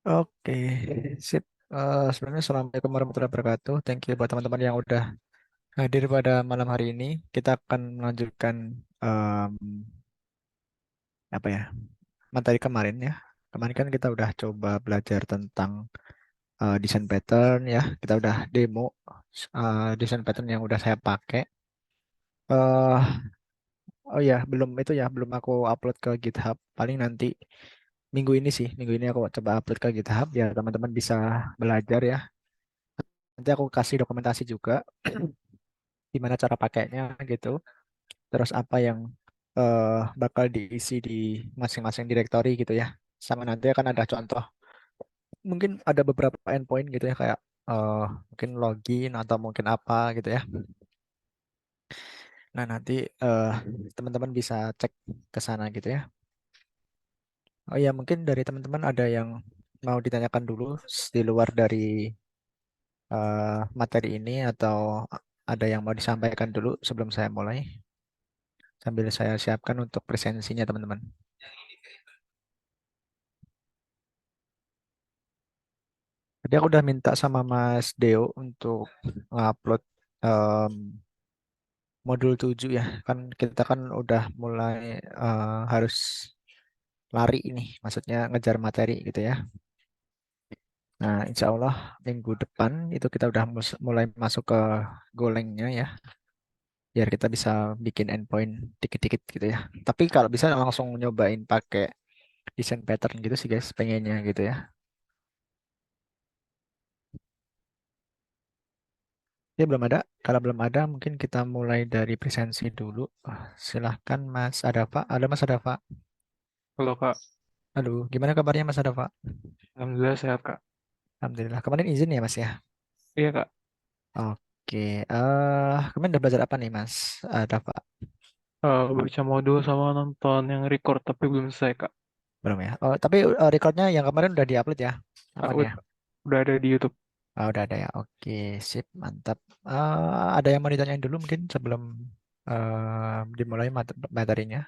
Oke, sip. Sebenarnya Assalamualaikum warahmatullahi wabarakatuh. Thank you buat teman-teman yang udah hadir pada malam hari ini. Kita akan melanjutkan em, apa ya materi kemarin ya. Kemarin kan kita udah coba belajar tentang desain pattern ya. Kita udah demo desain pattern yang udah saya pakai. eh oh ya, belum ya, belum aku upload ke GitHub. Paling nanti minggu ini sih, minggu ini aku coba upload ke GitHub ya teman-teman bisa belajar ya. Nanti aku kasih dokumentasi juga gimana cara pakainya gitu. Terus apa yang eh, bakal diisi di masing-masing directory gitu ya. Sama nanti akan ada contoh. Mungkin ada beberapa endpoint gitu ya kayak mungkin login atau mungkin apa gitu ya. Nah, nanti eh, teman-teman bisa cek ke sana gitu ya. Oh ya, mungkin dari teman-teman ada yang mau ditanyakan dulu di luar dari materi ini atau ada yang mau disampaikan dulu sebelum saya mulai sambil saya siapkan untuk presensinya teman-teman. Tadi aku udah minta sama Mas Deo untuk ngupload em, modul 7 ya. Kan kita kan udah mulai harus lari ini, maksudnya ngejar materi gitu ya. Nah, insya Allah minggu depan itu kita udah mulai masuk ke golengnya ya, biar kita bisa bikin endpoint dikit-dikit gitu ya. Tapi kalau bisa langsung nyobain pakai desain pattern gitu sih guys, pengennya gitu ya. Ya belum ada. Kalau belum ada, mungkin kita mulai dari presensi dulu. Silahkan Mas Adafa. Ada Mas Adafa. Halo Kak, Halo, gimana kabarnya Mas Adafa? Alhamdulillah sehat Kak. Alhamdulillah. Kemarin izin ya Mas ya? Iya Kak, Oke. Kemarin udah belajar apa nih Mas Adafa? baca modul sama nonton yang record tapi belum selesai Kak. Belum ya? Oh, tapi recordnya yang kemarin udah diupload ya? Ah, Aman ya? udah ada di YouTube. Udah ada ya. Oke, sip, mantap. Ada yang mau ditanyain dulu mungkin sebelum dimulai materinya?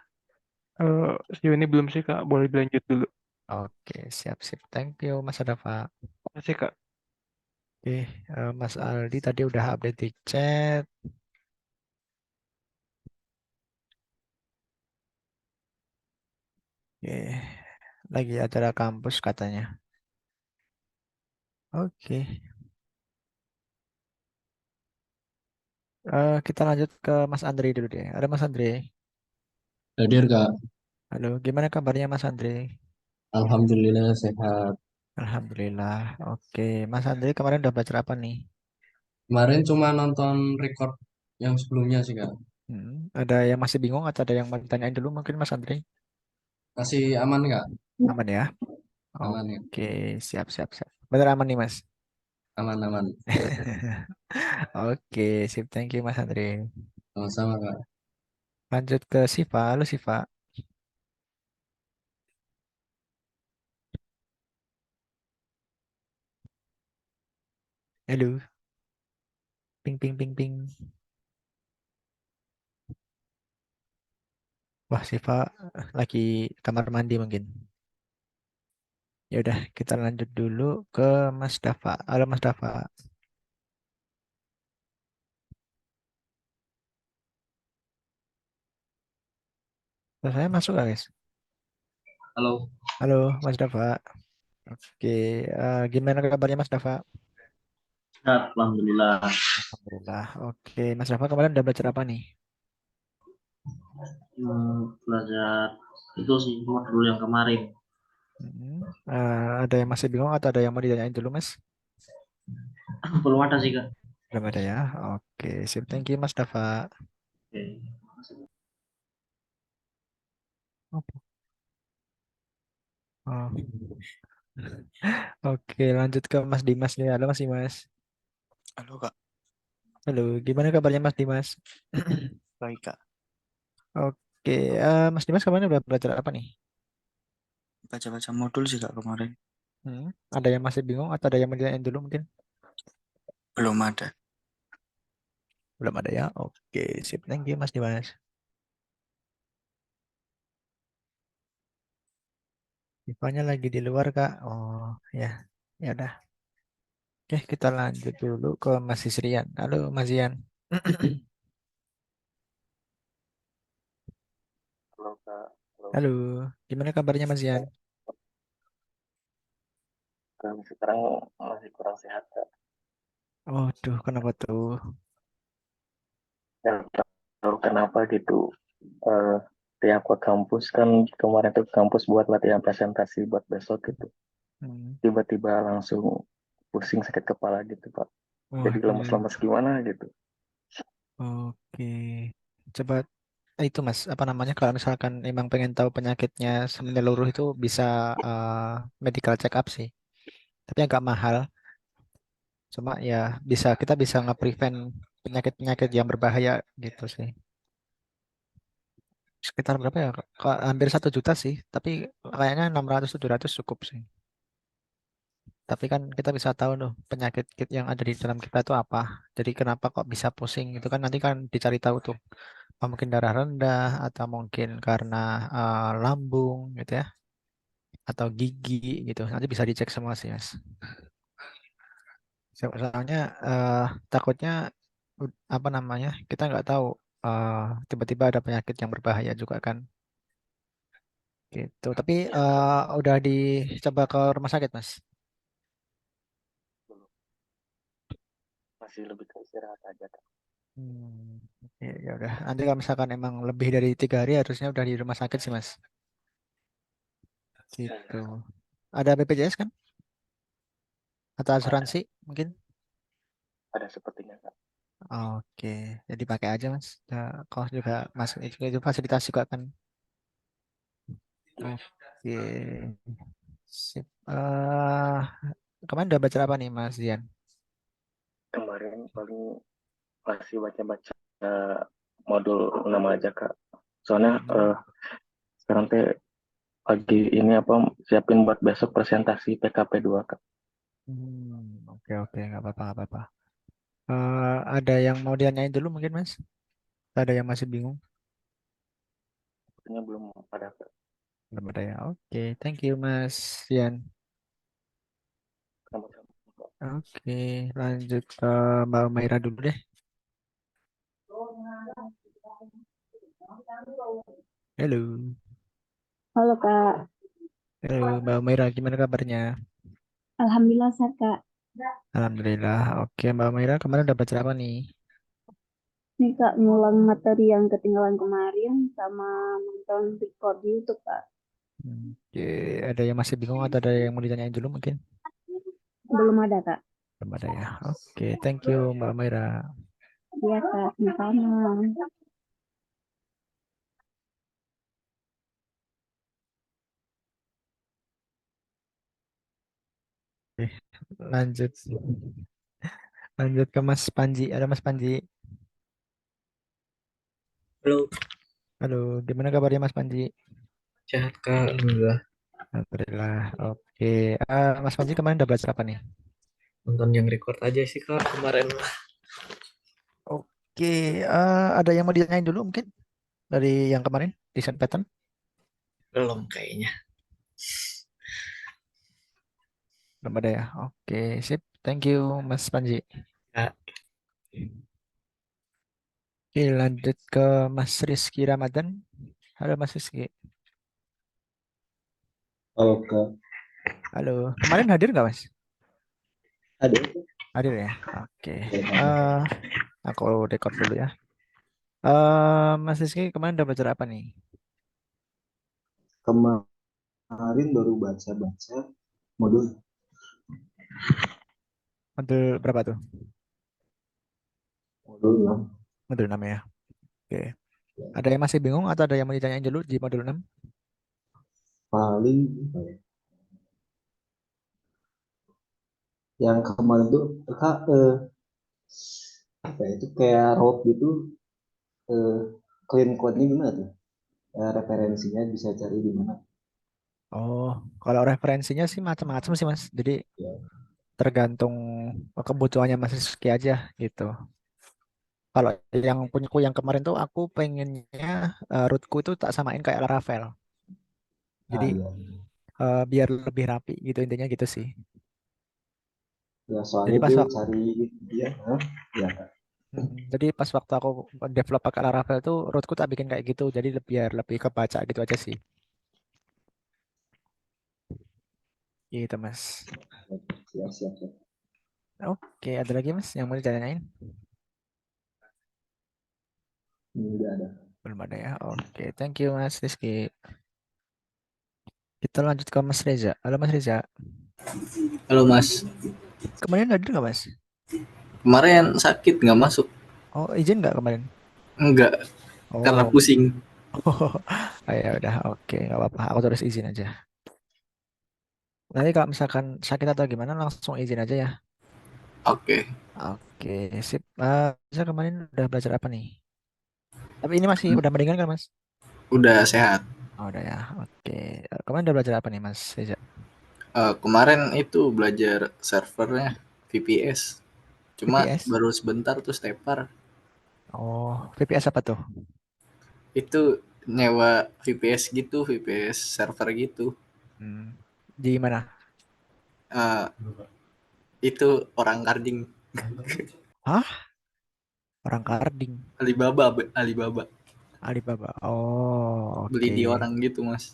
Sejauh ini belum sih Kak, boleh dilanjut dulu. Oke, siap, sip. Thank you Mas Adafa. Masih Kak. Oke, Mas Aldi tadi udah update di chat. Oke, lagi acara kampus katanya. Oke, kita lanjut ke Mas Andre dulu deh. Ada Mas Andre. Hadir Kak, Halo, gimana kabarnya Mas Andre? Alhamdulillah sehat. Alhamdulillah. Oke, Mas Andre kemarin udah baca apa nih? Kemarin cuma nonton record yang sebelumnya sih Kak. Ada yang masih bingung atau ada yang mau ditanyain dulu mungkin Mas Andre? Masih aman Kak? Aman ya? Aman ya? Oke, siap, siap, siap. Bener aman nih Mas. Aman aman. Oke, sip. Thank you Mas Andre. Sama-sama Kak. Lanjut ke Siva. Halo Siva. Halo. Ping, ping, ping, ping. Wah, Siva lagi kamar mandi mungkin. Ya udah, kita lanjut dulu ke Mas Dafa. Halo Mas Dafa. Saya masuk nggak, guys? Halo. Halo Mas Dafa. Oke, gimana kabarnya Mas Dafa? Sehat, Alhamdulillah. Alhamdulillah. Oke, Mas Dafa kemarin udah belajar apa nih? Belajar itu sih modul yang kemarin. Ada yang masih bingung atau ada yang mau ditanyain dulu, Mas? Belum ada sih Kak. Belum ada ya. Oke, sip. Thank you Mas Dafa. Oke. Apa? Oh. Oke, lanjut ke Mas Dimas nih. Halo Mas Dimas. Halo Kak, Halo, gimana kabarnya Mas Dimas? baik Kak. Oke, Mas Dimas kemarin udah belajar apa nih? Baca-baca modul sih Kak kemarin. Ada yang masih bingung atau ada yang mau ditanyain dulu mungkin? Belum ada. Belum ada ya. Oke, sip. Thank you Mas Dimas. Rupanya lagi di luar, Kak. Oh, ya. Ya udah. Oke, kita lanjut dulu ke Mas Isrian. Halo, Mas Ian. Halo Kak, halo. Halo, gimana kabarnya Mas Ian? Kami sekarang masih kurang sehat Kak. Oh, duh, kenapa tuh? Dan tahu kenapa gitu. Eh, Tiap ke kampus kan kemarin tuh kampus buat latihan presentasi buat besok gitu. Hmm. Tiba-tiba langsung pusing sakit kepala gitu Pak. Jadi Waduh, lemas-lemas gimana gitu. oke. Coba itu Mas, apa namanya? Kalau misalkan emang pengen tahu penyakitnya menyeluruh itu bisa medical check up sih. Tapi agak mahal. Cuma ya kita bisa nge-prevent penyakit-penyakit yang berbahaya gitu sih. Sekitar berapa ya? Hampir 1 juta sih. Tapi kayaknya 600-700 cukup sih. Tapi kan kita bisa tahu loh penyakit yang ada di dalam kita itu apa. Jadi kenapa kok bisa pusing itu kan nanti kan dicari tahu tuh. Apa mungkin darah rendah atau mungkin karena lambung gitu ya atau gigi gitu. Nanti bisa dicek semua sih Mas. Soalnya takutnya apa namanya kita nggak tahu eh, tiba-tiba ada penyakit yang berbahaya juga kan gitu. Tapi udah dicoba ke rumah sakit Mas. Belum. Masih lebih ke istirahat aja Kak. Ya, ya udah. Nanti kalau misalkan emang lebih dari 3 hari harusnya udah di rumah sakit sih Mas. Gitu. Ada BPJS kan? Atau Ada, asuransi mungkin? ada sepertinya Kak. Oke, jadi pakai aja Mas. Ya, kau juga masuk itu fasilitas juga kan. Oke, sip. Kemarin udah baca apa nih Mas Dian? Kemarin paling masih baca-baca modul 6 aja Kak. Soalnya Hmm, sekarang teh lagi ini apa siapin buat besok presentasi PKP 2 Kak. oke oke nggak apa-apa nggak apa-apa. Ada yang mau ditanyain dulu mungkin Mas? Ada yang masih bingung? Sepertinya belum ada Kak. Belum ada ya. Oke, thank you Mas Dian. Sama-sama Kak. Oke, lanjut ke Mbak Maira dulu deh. Halo, Halo Kak, halo Mbak Maira, gimana kabarnya? Alhamdulillah sehat Kak. Alhamdulillah. Oke, Mbak Maira, kemarin udah baca apa nih? Nih Kak, ngulang materi yang ketinggalan kemarin sama nonton record di YouTube Kak. Oke, ada yang masih bingung atau ada yang mau ditanyain dulu mungkin? Belum ada Kak. Belum ada ya. Oke, thank you Mbak Maira. Iya Kak, sama-sama. Oke, lanjut. Lanjut ke Mas Panji. Ada Mas Panji. Halo, Halo, gimana kabarnya Mas Panji? sehat Kak, alhamdulillah. Alhamdulillah. Oke, Mas Panji kemarin udah baca apa nih? Nonton yang record aja sih Kak kemarin. Oke, ada yang mau ditanyain dulu mungkin dari yang kemarin desain pattern? Belum kayaknya. Belum ada ya. Oke, sip. Thank you Mas Panji. Kak, Oke, lanjut ke Mas Rizky Ramadan. Halo Mas Rizky. Halo Kak, Halo. Kemarin hadir nggak Mas? ada Hadir ya. Oke. ya, eh aku record dulu ya. Mas Rizky kemarin udah belajar apa nih? kemarin baru baca-baca modul Modul berapa tuh? modul 6 Modul 6 ya. Oke. Ada yang masih bingung atau ada yang mau ditanyain dulu di modul 6? paling apa ya, yang kemarin tuh Kak apa ya, itu kayak road gitu eh, clean code-nya gimana tuh? Referensinya bisa cari di mana? Oh, kalau referensinya sih macam-macam sih Mas. Jadi Ya, tergantung kebutuhannya Mas Rizky aja gitu. Kalau yang punyaku yang kemarin tuh aku pengennya rootku itu tak samain kayak Laravel. ah Jadi iya, biar lebih rapi gitu, intinya gitu sih. Ya soalnya Jadi pas itu waktu cari dia, hah? Ya Kak. jadi pas waktu aku develop pakai Laravel tuh rootku tak bikin kayak gitu, jadi biar lebih kebaca gitu aja sih. Gitu Mas. Siap, siap, siap. Oke, ada lagi Mas yang mau ditanyain? Ini udah ada. Belum ada ya. Oke, thank you Mas Rizky. Kita lanjut ke Mas Reza. Halo Mas Reza. Halo Mas, Kemarin hadir nggak Mas? kemarin sakit nggak masuk? Oh, izin nggak kemarin? Enggak, karena Oh, pusing. oh ya udah, oke, nggak apa-apa. Aku terus izin aja. Nanti kalau misalkan sakit atau gimana, langsung izin aja ya. Oke, Oke, sip. Saya kemarin udah belajar apa nih? Tapi ini masih udah mendingan kan Mas? udah sehat. Oh, udah ya. Oke. Kemarin udah belajar apa nih Mas Reza? Kemarin itu belajar servernya VPS, cuma VPS? baru sebentar terus tepar. Oh, VPS apa tuh? Itu nyewa VPS gitu, VPS server gitu. Hmm, di mana? Eh, itu orang Karding, Hah? Orang Karding, Alibaba Alibaba. Oh, beli oke. di orang gitu Mas.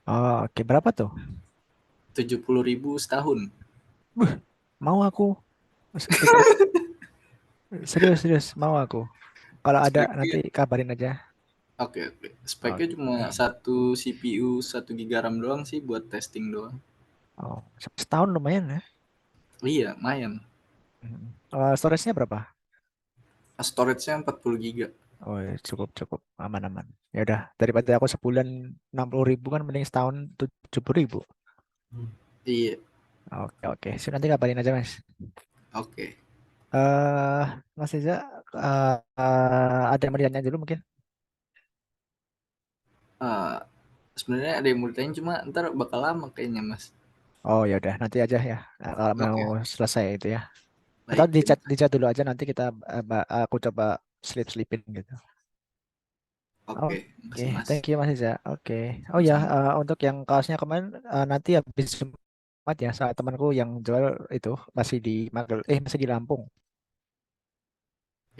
Oh, oke. Berapa tuh? 70.000 setahun. Buh, mau aku. Ikut. Serius, serius. Mau aku. Kalau ada nanti Speknya, kabarin aja. oke. Speknya cuma Oke. satu CPU 1 GB RAM doang sih buat testing doang. Oh, setahun lumayan ya. Iya, lumayan. Storage-nya berapa? Storage-nya 40 GB. Oh, ya, cukup, cukup. Aman-aman. Ya udah, daripada aku sebulan 60.000 kan mending setahun 70.000. Iya, Oke, oke. Nanti kabarin aja, Mas. oke. eh Mas Iza, ada yang mau ditanya dulu mungkin? Eh, sebenarnya ada yang mau ditanya cuma ntar bakal lama kayaknya Mas. Oh ya udah, nanti aja ya. Kalau mau Oke, selesai itu ya. Atau baik. di chat dulu aja nanti kita aku coba slipin gitu. Oke, Oke, makasih Mas. thank you Mas Iza. Oke. Oh ya, Sama-sama. untuk yang kaosnya kemarin nanti habis Jumat ya, saat temanku yang jual itu masih di masih di Lampung.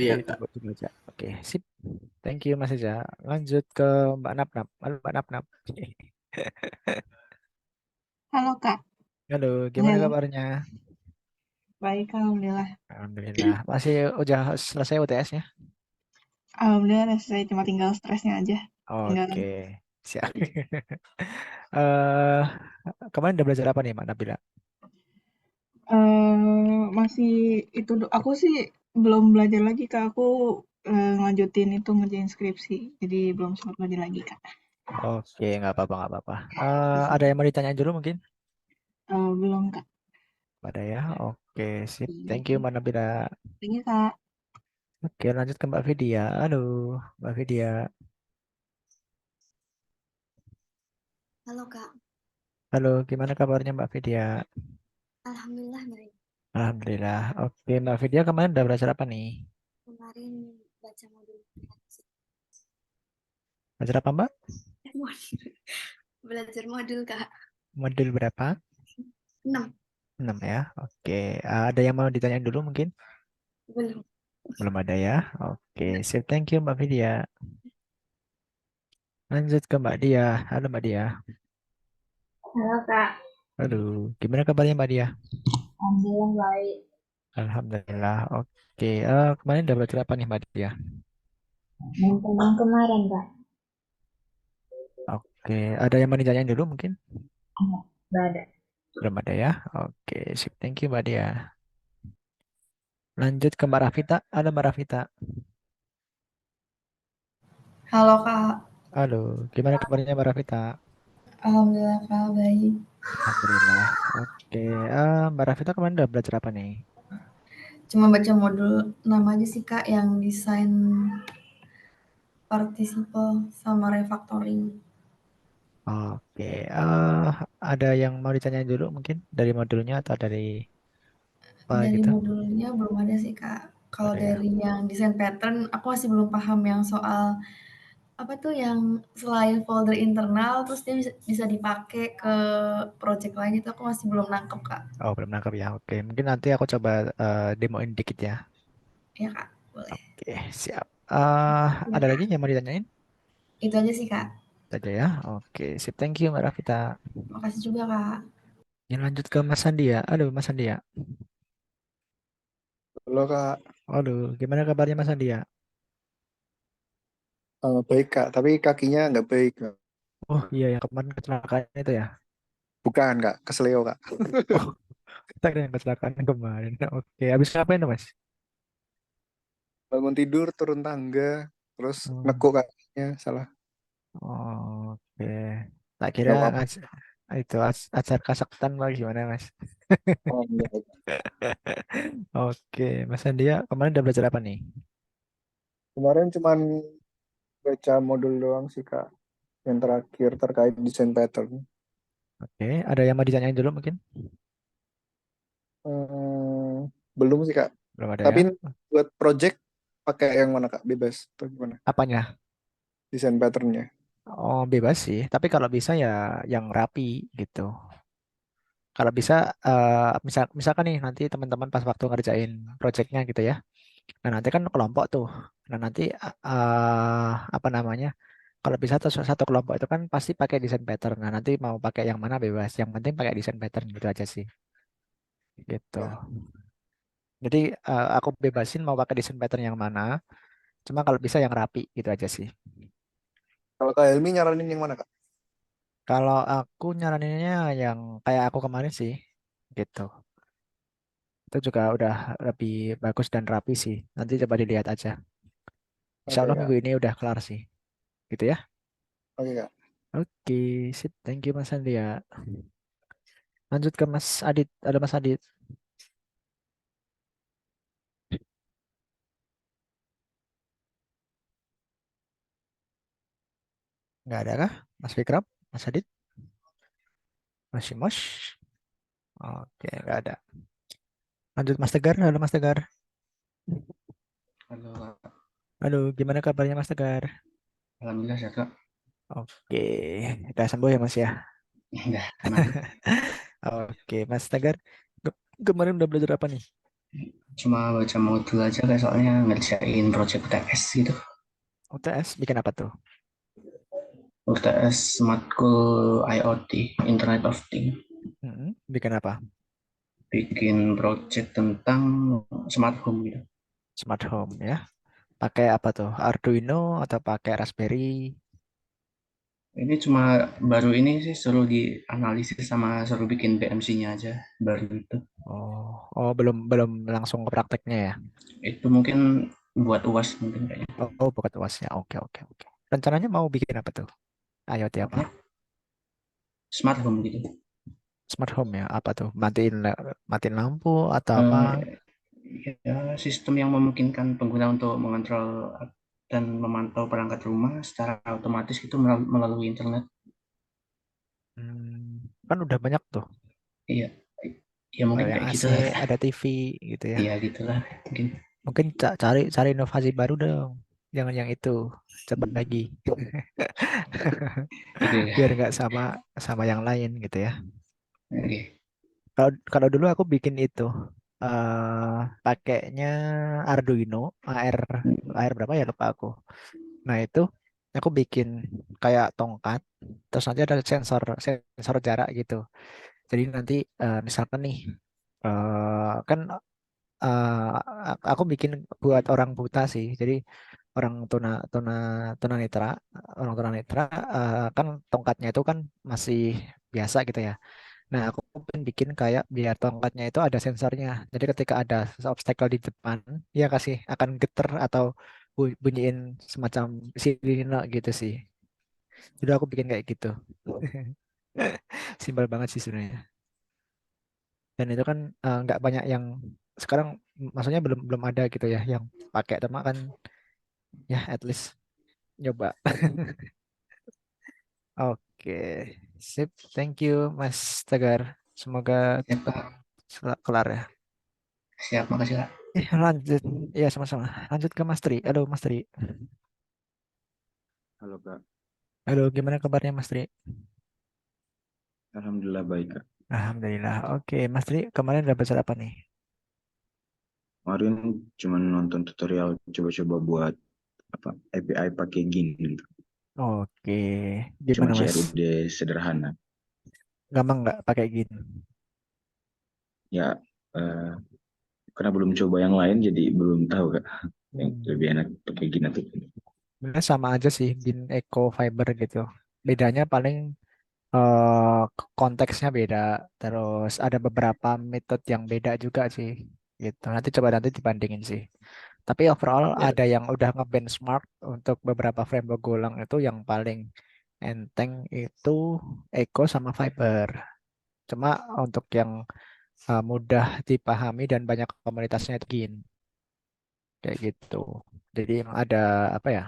Jadi Iya Kak. tunggu tunggu aja. Oke, sip. Thank you Mas Iza. Lanjut ke Mbak Napnap. Halo Mbak Napnap. Halo Kak, Halo, gimana halo, kabarnya? baik Alhamdulillah. Alhamdulillah. Masih udah selesai UTS-nya? Alhamdulillah udah selesai, cuma tinggal stresnya aja. Tinggal Oke, siap. eh Kemarin udah belajar apa nih, Mbak Nabila? masih itu, aku sih belum belajar lagi Kak, aku ngelanjutin itu ngerjain skripsi, jadi belum sempat belajar lagi Kak. Oke, nggak apa-apa, nggak apa-apa. Ada yang mau ditanyain dulu mungkin? Belum Kak. Ada ya? Oke, sip. Thank you, Mbak Nabila. Thank you Kak. Oke, lanjut ke Mbak Vidya. Halo, Mbak Vidya. Halo Kak, Halo, gimana kabarnya Mbak Vidya? Alhamdulillah baik. Alhamdulillah. Oke, Mbak Vidya kemarin udah belajar apa nih? Kemarin baca modul kreasi. Belajar apa, Mbak? Belajar modul Kak. Modul berapa? 6. 6 ya. Oke, ada yang mau ditanyain dulu mungkin? Belum. Belum ada ya. Oke, sip. Thank you Mbak Vidya. Lanjut ke Mbak Dia. Halo Mbak Dia. Halo Kak, Halo, gimana kabarnya Mbak Dia? alhamdulillah baik. Alhamdulillah. Oke, kemarin udah belajar apa nih Mbak Dia? Yang tentang kemarin Kak, Oke, ada yang mau ditanyain dulu mungkin? nggak ada. Belum ada ya. Oke, sip. Thank you Mbak Dia. Lanjut ke Mbak Rafita. Halo Mbak Rafita. Halo Kak, Halo, gimana kabarnya Mbak Rafita? Alhamdulillah Kak baik. Alhamdulillah. Oke, Mbak Rafita kemarin udah belajar apa nih? Cuma baca modul 6 aja sih Kak yang desain participle sama refactoring. Oke, ada yang mau ditanyain dulu mungkin dari modulnya atau dari apa Dari gitu? modulnya belum ada sih Kak. Kalau Ada ya. dari yang desain pattern, aku masih belum paham yang soal apa tuh yang selain folder internal terus dia bisa dipakai ke project lain itu aku masih belum nangkep Kak. Oh, belum nangkap ya. Oke, mungkin nanti aku coba demoin dikit ya. Ya Kak, boleh. Oke, siap. Ya, Ada Kak. lagi yang mau ditanyain? Itu aja sih Kak. Itu aja ya. Oke, sip. Thank you, Mbak Rafita. Makasih juga Kak. Ini lanjut ke Mas Sandia. Aduh, Mas Sandia. Halo Kak. Aduh, gimana kabarnya Mas Sandia? Baik Kak, tapi kakinya nggak baik Kak. Oh iya, yang kemarin kecelakaan itu ya. Bukan Kak, kesleo Kak. Oh, kita ada yang kecelakaan kemarin. Oke, habis ngapain tuh Mas? Bangun tidur, turun tangga, terus Hmm, nekuk kakinya, salah. Oke, tak kira Nggak apa-apa. itu ajar kasakhstan lagi gimana Mas? Oh, enggak. Oke, Mas Sandia kemarin udah belajar apa nih? Kemarin cuman baca modul doang sih Kak. Yang terakhir terkait desain pattern. Oke, ada yang mau ditanyain dulu mungkin? Belum sih Kak. Belum ada Tapi ya? buat project pakai yang mana Kak? Bebas atau gimana? Apanya? Desain patternnya. Oh, bebas sih. Tapi kalau bisa ya yang rapi gitu. Kalau bisa, misalkan nih nanti teman-teman pas waktu ngerjain projectnya gitu ya. Nah nanti kan kelompok tuh. Nah nanti apa namanya? Kalau bisa satu kelompok itu kan pasti pakai desain pattern. Nah nanti mau pakai yang mana bebas. Yang penting pakai desain pattern gitu aja sih. Gitu. Ya. Jadi aku bebasin mau pakai desain pattern yang mana. Cuma kalau bisa yang rapi gitu aja sih. Kalau Kak Helmi nyaranin yang mana Kak? Kalau aku nyaraninnya yang kayak aku kemarin sih. Gitu. Itu juga udah lebih bagus dan rapi sih. Nanti coba dilihat aja. Insya Oke Allah Kak. minggu ini udah kelar sih. Gitu ya. Oke Kak. Oke, sip. Thank you Mas Andi ya. Lanjut ke Mas Adit. Ada Mas Adit. Nggak ada kah? Mas Fikram? Mas Adit? Masih Mos? Oke, nggak ada. Lanjut Mas Tegar. Halo Mas Tegar. Halo Kak. Halo, gimana kabarnya Mas Tegar? Alhamdulillah sehat Kak. Oke, udah sembuh ya Mas ya? Udah tenang. Oke, Mas Tegar. Kemarin udah belajar apa nih? Cuma baca modul aja kayak soalnya ngerjain project UTS gitu. UTS bikin apa tuh? UTS matkul IoT, Internet of Things. Bikin apa? Bikin project tentang smart home gitu. Smart home ya. Pakai apa tuh? Arduino atau pakai Raspberry? Ini cuma baru ini sih suruh dianalisis sama suruh bikin BMC-nya aja baru itu. Oh, belum langsung ke prakteknya ya? Itu mungkin buat UAS mungkin kayaknya. Oh, bukan UAS ya. Oke. Rencananya mau bikin apa tuh? IoT apa? Smart home gitu. Smart home ya. Apa tuh? Matiin lampu atau apa? Ya, sistem yang memungkinkan pengguna untuk mengontrol dan memantau perangkat rumah secara otomatis itu melalui internet. Kan udah banyak tuh. Iya, ya mungkin Ada kayak AC, gitu lah. ada TV gitu ya. Iya gitulah mungkin. Mungkin cari inovasi baru dong. Jangan yang itu. Coba lagi. Gitu ya. Biar nggak sama yang lain gitu ya. Oke. Kalau dulu aku bikin itu pakainya Arduino AR berapa ya lupa aku. Nah itu aku bikin kayak tongkat, terus nanti ada sensor jarak gitu. Jadi nanti misalkan nih kan aku bikin buat orang buta sih. Jadi orang tunanetra, orang tunanetra kan tongkatnya itu kan masih biasa gitu ya. Nah, aku pengen bikin kayak biar tongkatnya itu ada sensornya. Jadi ketika ada obstacle di depan, dia kasih akan geter atau bunyiin semacam sirine gitu sih. Jadi aku bikin kayak gitu. Simpel banget sih sebenarnya. Dan itu kan nggak banyak yang sekarang, maksudnya belum belum ada gitu ya yang pakai, cuma kan ya at least nyoba. Oke, sip. Thank you Mas Tegar. Semoga kelar ya. Siap, makasih Kak. Lanjut. Ya sama-sama. Lanjut ke Mas Tri. Halo Mas Tri. Halo Kak, Halo, gimana kabarnya Mas Tri? Alhamdulillah baik Kak. Alhamdulillah. Oke, Mas Tri, kemarin udah belajar apa nih? Kemarin cuma nonton tutorial coba-coba buat apa API pakai Gin gitu. Oke, Cuma gimana Mas? CRUD sederhana. Gampang nggak pakai gin? Ya eh, karena belum coba yang lain jadi belum tahu Kak yang lebih enak pakai Gin atau ini. Sebenarnya sama aja sih, gin eco fiber gitu. Bedanya paling konteksnya beda, terus ada beberapa metode yang beda juga sih, gitu. Nanti dibandingin sih. Tapi overall Ya, ada yang udah nge-benchmark untuk beberapa framework Golang itu yang paling enteng itu Eco sama Fiber. Cuma untuk yang mudah dipahami dan banyak komunitasnya itu Gin, kayak gitu. Jadi emang ada apa ya?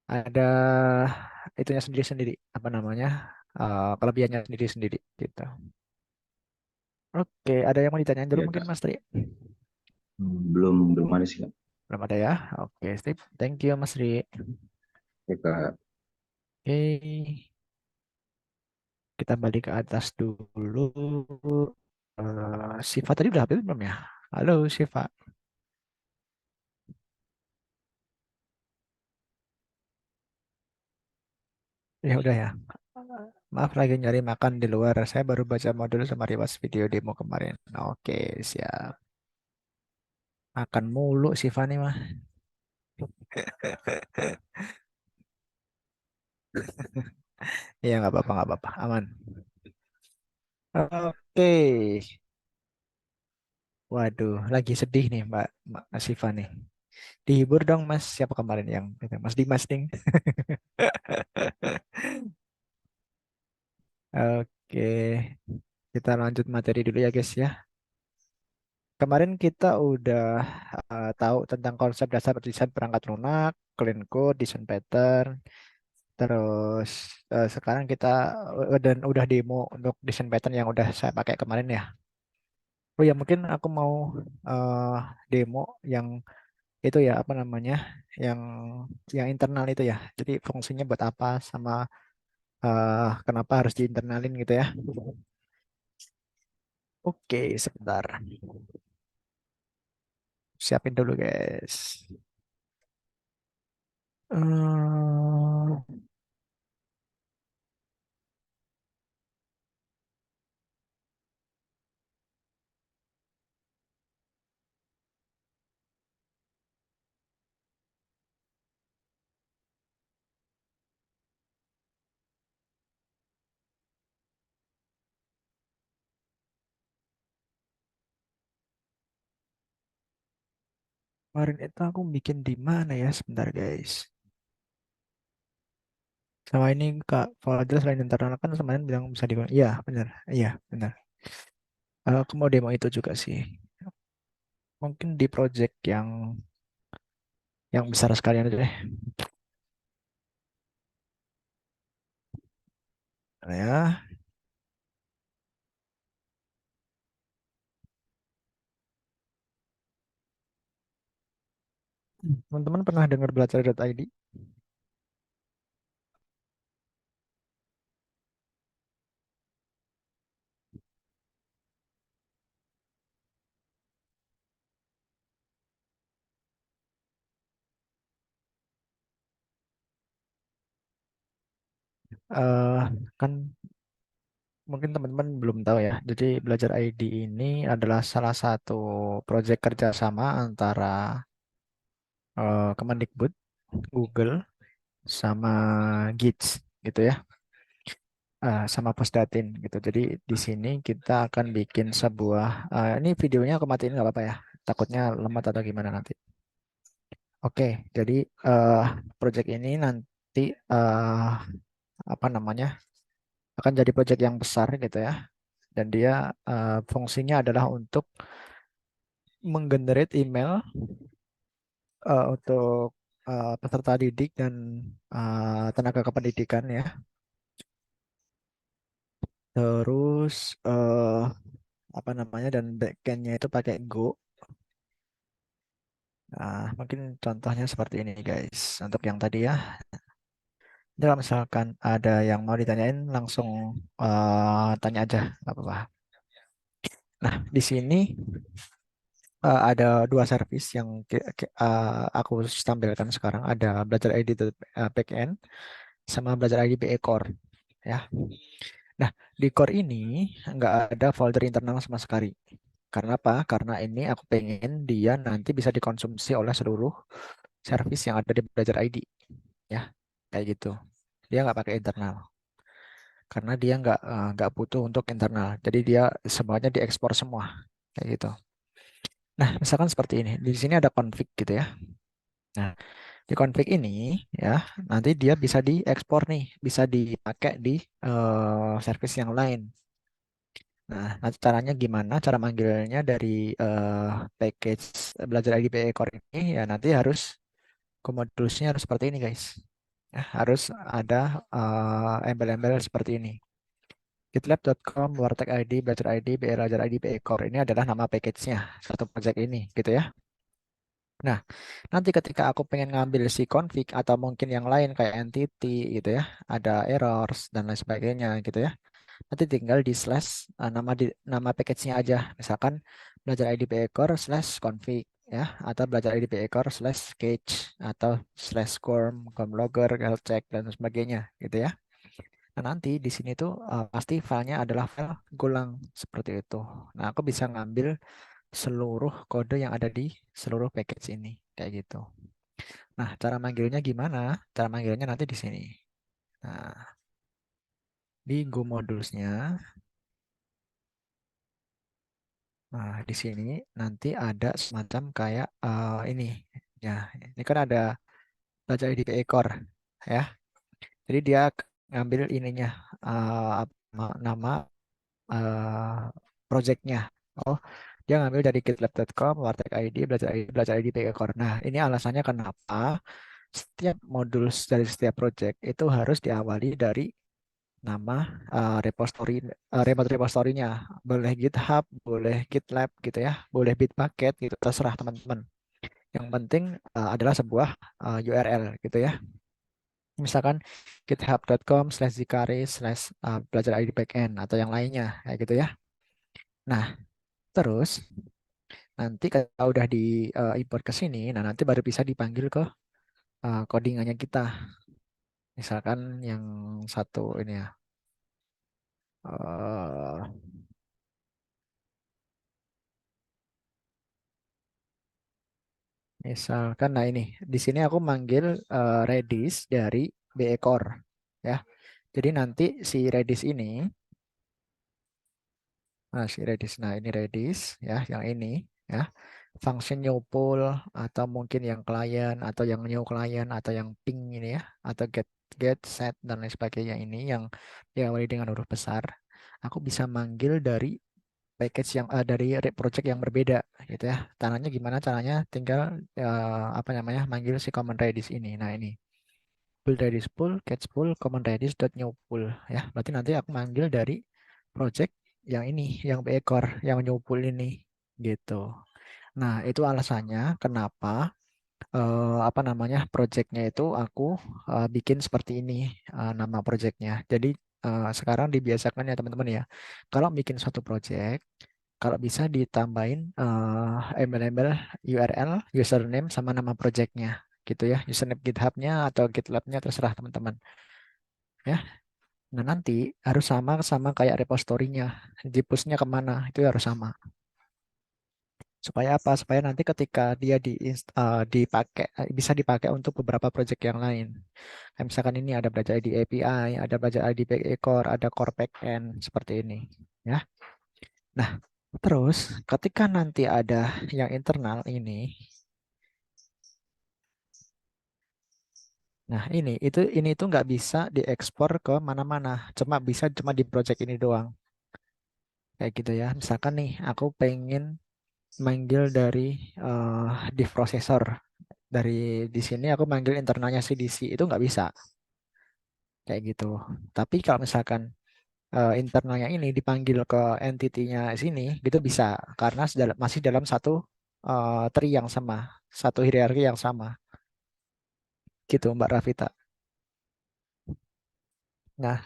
Ada itunya sendiri-sendiri, apa namanya? Kelebihannya sendiri-sendiri gitu. Oke, ada yang mau ditanyain dulu ya mungkin Kak. Mas Tri? Belum belum ada sih Kak. Belum ada ya? Oke, sip. Thank you Mas Tri. Ya Kak. Oke, kita balik ke atas dulu. Siva tadi udah habis belum ya? Halo Siva. Ya udah ya. Maaf lagi nyari makan di luar. Saya baru baca modul sama rewas video demo kemarin. Oke, siap. Makan mulu Siva nih mah. Iya nggak apa-apa, aman. Oke, waduh, lagi sedih nih Mbak Siva nih. Dihibur dong Mas. Siapa kemarin yang itu? Mas Dimas ding. Oke, kita lanjut materi dulu ya guys ya. Kemarin kita udah tahu tentang konsep dasar desain perangkat lunak, clean code, desain pattern. Terus sekarang kita dan udah demo untuk desain pattern yang udah saya pakai kemarin ya. Oh ya mungkin aku mau eh, demo yang itu ya apa namanya, yang yang internal itu ya. Jadi fungsinya buat apa sama kenapa harus diinternalin gitu ya. Oke, sebentar. Siapin dulu guys. Eh, Kemarin itu aku bikin di mana ya? Sebentar guys. Sama ini Kak Fadil selain internal kan kemarin bilang bisa di. Iya benar. Iya benar. Aku mau demo itu juga sih. Mungkin di project yang besar sekalian aja deh. Nah, ya, teman-teman pernah dengar belajar.id? eh kan mungkin teman-teman belum tahu ya. Jadi belajar ID ini adalah salah satu proyek kerjasama antara Kemendikbud, Google, sama GITS gitu ya, sama Pusdatin gitu. Jadi di sini kita akan bikin sebuah, ini videonya aku matiin nggak apa-apa ya. Takutnya lemot atau gimana nanti. Oke, jadi eh proyek ini nanti eh apa namanya akan jadi proyek yang besar gitu ya. Dan dia fungsinya adalah untuk menggenerate email untuk peserta didik dan tenaga kependidikan ya. Terus apa namanya dan backendnya itu pakai Go. Nah, mungkin contohnya seperti ini guys. Untuk yang tadi ya, Kalau misalkan ada yang mau ditanyain langsung tanya aja, nggak apa-apa. Nah, di sini ada dua service yang aku tampilkan sekarang. Ada belajar ID backend sama belajar ID BE Core. Ya. Nah, di core ini nggak ada folder internal sama sekali. Karena apa? Karena ini aku pengen dia nanti bisa dikonsumsi oleh seluruh service yang ada di belajar ID. Ya, kayak gitu. Dia nggak pakai internal. Karena dia nggak butuh untuk internal. Jadi dia semuanya diekspor semua. Kayak gitu. Nah, misalkan seperti ini. Di sini ada config gitu ya. Nah, di config ini ya, nanti dia bisa diekspor nih, bisa dipakai di service yang lain. Nah, nanti caranya gimana? Cara manggilnya dari package belajar ID PE Core ini ya nanti harus modulsnya harus seperti ini guys. Ya, harus ada embel-embel seperti ini. gitlab.com warteg ID belajar ID belajar ID PE Core ini adalah nama package-nya satu project ini gitu ya. Nah, nanti ketika aku pengen ngambil si config atau mungkin yang lain kayak entity gitu ya, ada errors dan lain sebagainya gitu ya. Nanti tinggal di slash nama package-nya aja. Misalkan belajar ID PE Core slash config ya, atau belajar ID PE Core slash cache atau slash com logger, health check dan sebagainya gitu ya. Nah, nanti di sini tuh pasti filenya adalah file Golang seperti itu. Nah, aku bisa ngambil seluruh kode yang ada di seluruh package ini kayak gitu. Nah, cara manggilnya gimana? Cara manggilnya nanti di sini. Nah, di Go Modules-nya. Nah, di sini nanti ada semacam kayak ini. Ya, ini kan ada baca ID ekor ya. Jadi dia ngambil ininya nama projectnya. Oh, dia ngambil dari gitlab.com, warteg ID, belajar ID ekor. Nah, ini alasannya kenapa setiap modul dari setiap project itu harus diawali dari nama remote repository-nya. Boleh GitHub, boleh GitLab gitu ya, boleh Bitbucket gitu, terserah teman-teman. Yang penting adalah sebuah URL gitu ya. Misalkan github.com/zikari/belajar ID backend atau yang lainnya kayak gitu ya. Nah, terus nanti kalau udah di import ke sini, nah nanti baru bisa dipanggil ke codingannya kita. Misalkan yang satu ini ya. Misalkan, nah ini di sini aku manggil Redis dari BE Core ya. Jadi nanti si Redis ini, nah ini Redis ya, yang ini ya, function new pool atau mungkin yang klien atau yang new client atau yang ping ini ya, atau get set dan lain sebagainya ini yang diawali dengan huruf besar. Aku bisa manggil dari package yang dari project yang berbeda gitu ya. Caranya gimana? Caranya tinggal apa namanya manggil si command redis ini. Nah ini build redis pool, catch pool, command redis new pool ya. Berarti nanti aku manggil dari project yang ini, yang ekor, yang new pool ini gitu. Nah itu alasannya kenapa apa namanya projectnya itu aku bikin seperti ini nama projectnya. Jadi sekarang dibiasakan ya teman-teman ya. Kalau bikin suatu project kalau bisa ditambahin embel-embel URL, username sama nama projectnya gitu ya. Username GitHub-nya atau GitLab-nya terserah teman-teman. Ya. Nah nanti harus sama kayak repository-nya. Di-push-nya kemana itu harus sama. Supaya apa? Supaya nanti ketika dia dipakai bisa dipakai untuk beberapa project yang lain. Kayak misalkan ini ada belajar ID API, ada belajar ID Core, ada core backend seperti ini, ya. Nah, terus ketika nanti ada yang internal ini, nah ini tuh nggak bisa diekspor ke mana-mana, cuma di project ini doang, kayak gitu ya. Misalkan nih, aku pengen manggil dari div processor, dari di sini aku manggil internalnya CDC itu nggak bisa, kayak gitu. Tapi kalau misalkan internalnya ini dipanggil ke entity-nya sini, gitu bisa, karena masih dalam satu tree yang sama, satu hierarki yang sama. Gitu Mbak Rafita. Nah,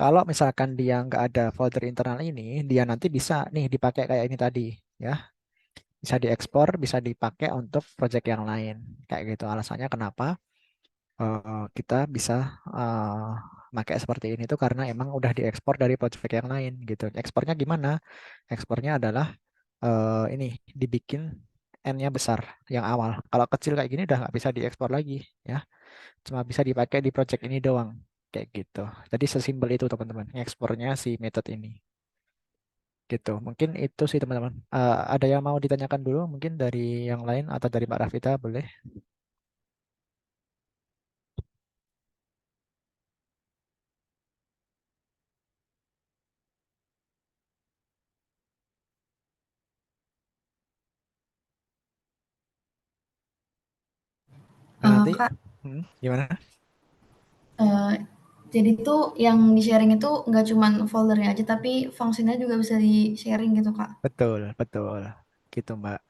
kalau misalkan dia nggak ada folder internal ini, dia nanti bisa nih dipakai kayak ini tadi, ya. Bisa diekspor, bisa dipakai untuk project yang lain. Kayak gitu. Alasannya kenapa kita bisa pakai seperti ini tuh karena emang udah diekspor dari project yang lain gitu. Ekspornya gimana? Ekspornya adalah ini dibikin N-nya besar yang awal. Kalau kecil kayak gini udah nggak bisa diekspor lagi, ya. Cuma bisa dipakai di project ini doang. Kayak gitu. Jadi sesimpel itu teman-teman. Ekspornya si method ini. Gitu. Mungkin itu sih teman-teman. Ada yang mau ditanyakan dulu mungkin dari yang lain atau dari Mbak Rafita boleh? Nah, nanti Kak, gimana? jadi tuh yang di-sharing itu nggak cuman foldernya aja, tapi fungsinya juga bisa di-sharing gitu, Kak? Betul, betul. Gitu, Mbak.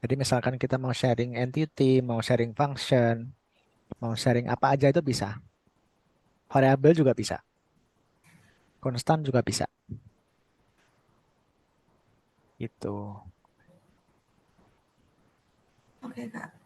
Jadi misalkan kita mau sharing entity, mau sharing function, mau sharing apa aja itu bisa. Variabel juga bisa. Konstan juga bisa. Gitu. Oke, Kak.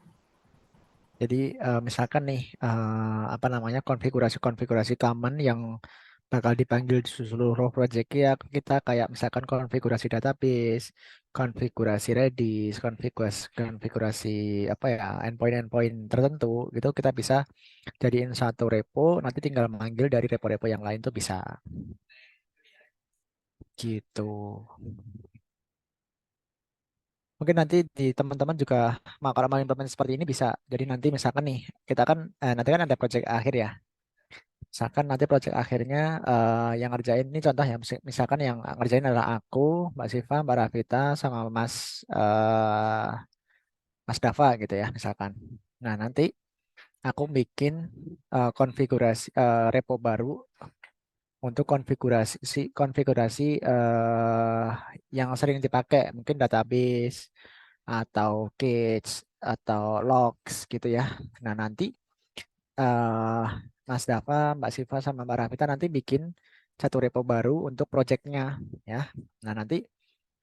Jadi misalkan nih apa namanya konfigurasi-konfigurasi common yang bakal dipanggil di seluruh project ya kita kayak misalkan konfigurasi database, konfigurasi Redis, konfigurasi apa ya endpoint tertentu gitu kita bisa jadiin satu repo nanti tinggal manggil dari repo-repo yang lain tuh bisa gitu. Mungkin nanti di teman-teman juga mau kalau mau implement seperti ini bisa. Jadi nanti misalkan nih kita kan nanti kan ada project akhir ya. Misalkan nanti project akhirnya yang ngerjain ini contoh ya, misalkan yang ngerjain adalah aku, Mbak Siva, Mbak Rafita, sama Mas Dava gitu ya, misalkan. Nah nanti aku bikin konfigurasi repo baru untuk konfigurasi yang sering dipakai, mungkin database atau cache atau logs gitu ya. Nah nanti eh Mas Dava, Mbak Siva sama Mbak Rafita nanti bikin satu repo baru untuk projectnya ya. Nah nanti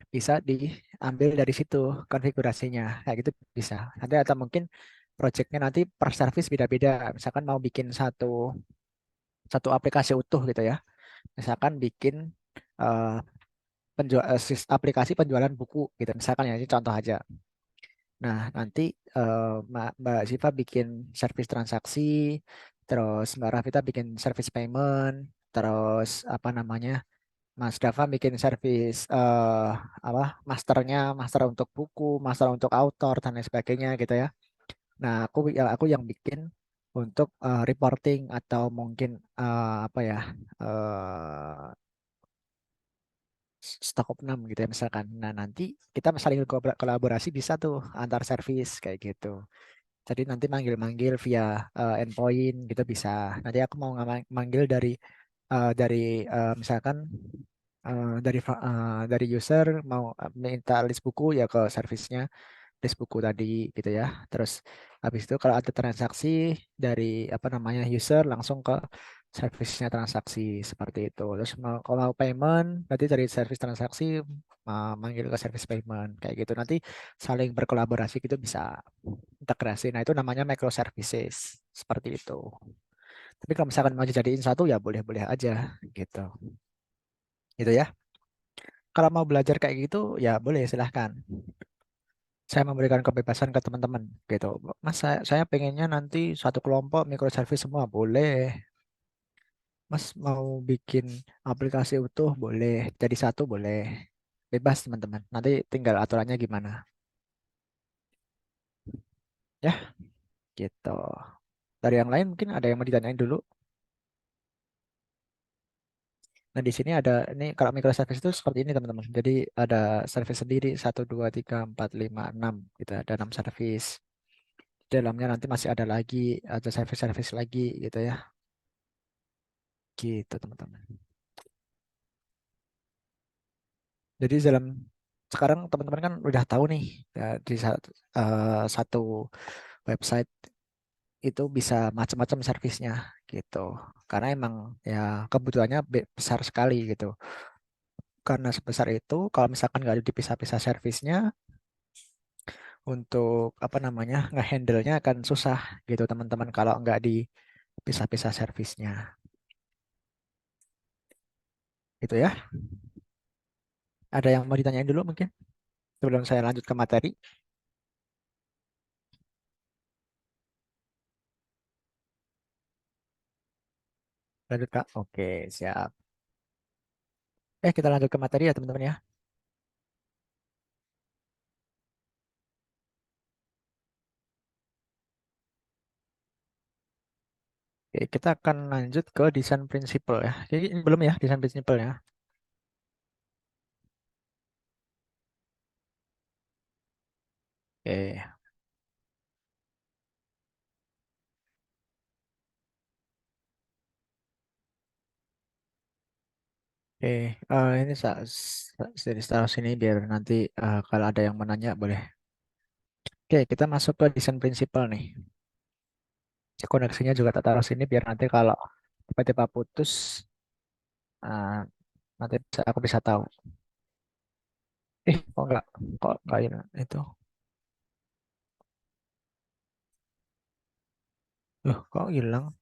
bisa diambil dari situ konfigurasinya kayak gitu bisa. Nanti atau mungkin projectnya nanti per service beda-beda. Misalkan mau bikin satu satu aplikasi utuh gitu ya. Misalkan bikin eh, aplikasi penjualan buku gitu. Misalkan ya ini contoh aja. Nah, nanti Mbak Siva bikin service transaksi, terus Mbak Rafita bikin service payment, terus apa namanya, Mas Dava bikin service apa master untuk buku, master untuk author dan lain sebagainya gitu ya. Nah, aku yang bikin untuk reporting atau mungkin apa ya stok opnam gitu ya misalkan. Nah, nanti kita saling kolaborasi bisa tuh antar service kayak gitu. Jadi nanti manggil-manggil via endpoint gitu bisa. Nanti aku mau manggil dari misalkan dari user mau minta list buku ya ke servicenya list buku tadi gitu ya. Terus habis itu kalau ada transaksi dari apa namanya user langsung ke servisnya transaksi seperti itu. Terus kalau mau payment nanti dari service transaksi manggil ke service payment kayak gitu. Nanti saling berkolaborasi gitu bisa integrasi. Nah, itu namanya microservices seperti itu. Tapi kalau misalkan mau dijadiin satu ya boleh-boleh aja gitu. Gitu ya. Kalau mau belajar kayak gitu ya boleh silahkan. Saya memberikan kebebasan ke teman-teman gitu. Mas saya pengennya nanti satu kelompok microservice semua boleh. Mas mau bikin aplikasi utuh boleh. Jadi satu boleh. Bebas teman-teman. Nanti tinggal aturannya gimana. Ya, gitu. Dari yang lain mungkin ada yang mau ditanyain dulu. Nah, di sini ada ini kalau microservice itu seperti ini teman-teman. Jadi ada service sendiri 1, 2, 3, 4, 5, 6 gitu. Ada 6 service. Di dalamnya nanti masih ada service-service lagi gitu ya. Gitu teman-teman. Jadi dalam sekarang teman-teman kan udah tahu nih ya, di satu website itu bisa macam-macam servisnya gitu. Karena emang ya kebutuhannya besar sekali gitu. Karena sebesar itu, kalau misalkan nggak ada dipisah-pisah servisnya, untuk apa namanya ngehandle-nya akan susah gitu teman-teman kalau nggak dipisah-pisah servisnya. Itu ya. Ada yang mau ditanyain dulu mungkin sebelum saya lanjut ke materi? Lanjut Kak. Oke, siap. Kita lanjut ke materi ya teman-teman ya. Oke, kita akan lanjut ke desain prinsipal ya. Jadi ini belum ya desain prinsipal ya. Oke. Oke, ini dari taruh sini biar nanti kalau ada yang menanya boleh. Oke, kita masuk ke desain prinsipal nih. Koneksinya juga tak taruh sini biar nanti kalau tiba-tiba putus, uh, nanti aku bisa tahu. Kok enggak ini itu? Loh, kok hilang?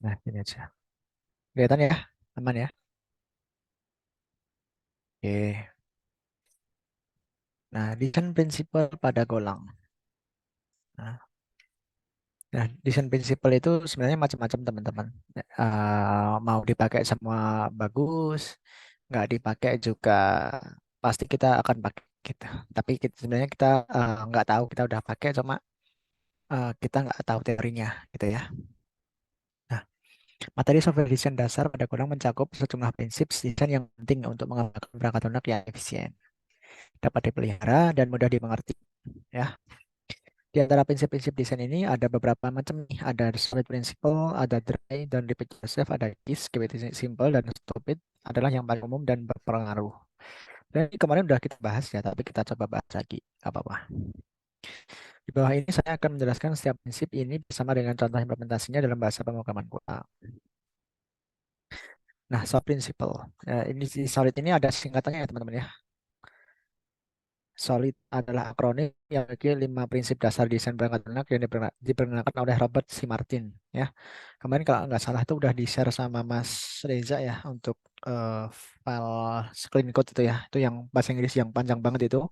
Nah, ini aja. Kelihatan ya? Aman ya? Oke. Nah, desain prinsipal pada golang. Nah, desain prinsipal itu sebenarnya macam-macam teman-teman. Mau dipakai semua bagus, nggak dipakai juga pasti kita akan pakai gitu. Tapi sebenarnya kita nggak tahu kita udah pakai, cuma kita nggak tahu teorinya gitu ya. Nah, materi software desain dasar pada golang mencakup sejumlah prinsip desain yang penting untuk mengembangkan perangkat lunak yang efisien, dapat dipelihara dan mudah dimengerti. Ya. Di antara prinsip-prinsip desain ini ada beberapa macam nih. Ada solid principle, ada dry, dan repeat yourself, ada KISS, keep it simple, dan stupid adalah yang paling umum dan berpengaruh. Dan ini kemarin udah kita bahas ya, tapi kita coba bahas lagi. Gak apa-apa. Di bawah ini saya akan menjelaskan setiap prinsip ini bersama dengan contoh implementasinya dalam bahasa pemrograman Golang. Nah, solid principle. Ini si solid ini ada singkatannya ya teman-teman ya. Solid adalah akronim yang memiliki 5 prinsip dasar desain perangkat lunak yang diperkenalkan oleh Robert C. Martin. Ya, kemarin kalau nggak salah itu udah di-share sama Mas Reza ya untuk file clean code itu ya. Itu yang bahasa Inggris yang panjang banget itu.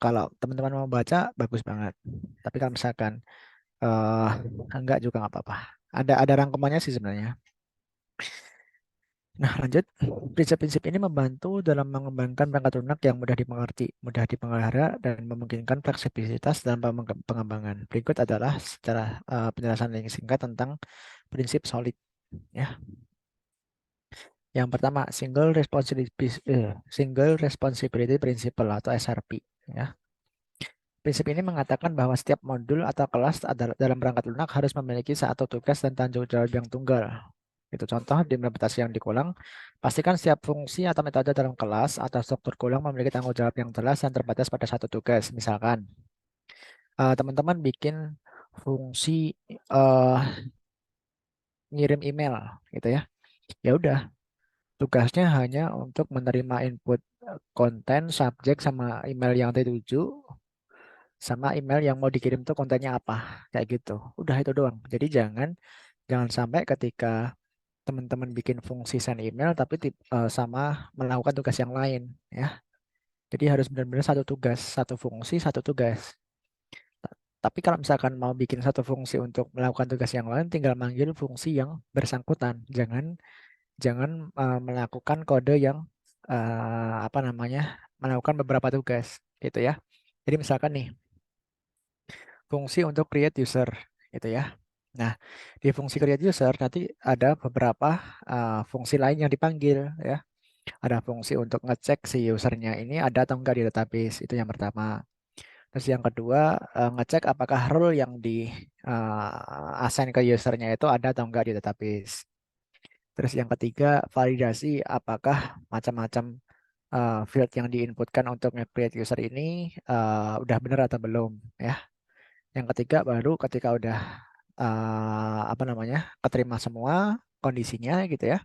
Kalau teman-teman mau baca bagus banget. Tapi kalau misalkan enggak juga nggak apa-apa. Ada rangkumannya sih sebenarnya. Nah, lanjut. Prinsip-prinsip ini membantu dalam mengembangkan perangkat lunak yang mudah dimengerti, mudah dipelihara, dan memungkinkan fleksibilitas dalam pengembangan. Berikut adalah secara penjelasan yang singkat tentang prinsip solid. Ya. Yang pertama, Single Responsibility Principle atau SRP. Ya. Prinsip ini mengatakan bahwa setiap modul atau kelas dalam perangkat lunak harus memiliki satu tugas dan tanggung jawab yang tunggal. Itu contoh di implementasi yang dikulang. Pastikan setiap fungsi atau metode dalam kelas atau struktur kulang memiliki tanggung jawab yang jelas dan terbatas pada satu tugas. Misalkan, teman-teman bikin fungsi ngirim email, gitu ya. Ya udah, tugasnya hanya untuk menerima input konten, subjek, sama email yang dituju, sama email yang mau dikirim tuh kontennya apa, kayak gitu. Udah itu doang. Jadi jangan sampai ketika teman-teman bikin fungsi send email tapi sama melakukan tugas yang lain ya. Jadi harus benar-benar satu tugas, satu fungsi, satu tugas. Tapi kalau misalkan mau bikin satu fungsi untuk melakukan tugas yang lain, tinggal manggil fungsi yang bersangkutan. Jangan melakukan kode yang apa namanya melakukan beberapa tugas gitu ya. Jadi misalkan nih fungsi untuk create user gitu ya. Nah, di fungsi create user nanti ada beberapa fungsi lain yang dipanggil ya. Ada fungsi untuk ngecek si usernya ini ada atau enggak di database, itu yang pertama. Terus yang kedua, ngecek apakah role yang di assign ke usernya itu ada atau enggak di database. Terus yang ketiga, validasi apakah macam-macam field yang diinputkan untuk nge-create user ini udah benar atau belum ya. Yang ketiga baru ketika udah apa namanya keterima semua kondisinya gitu ya,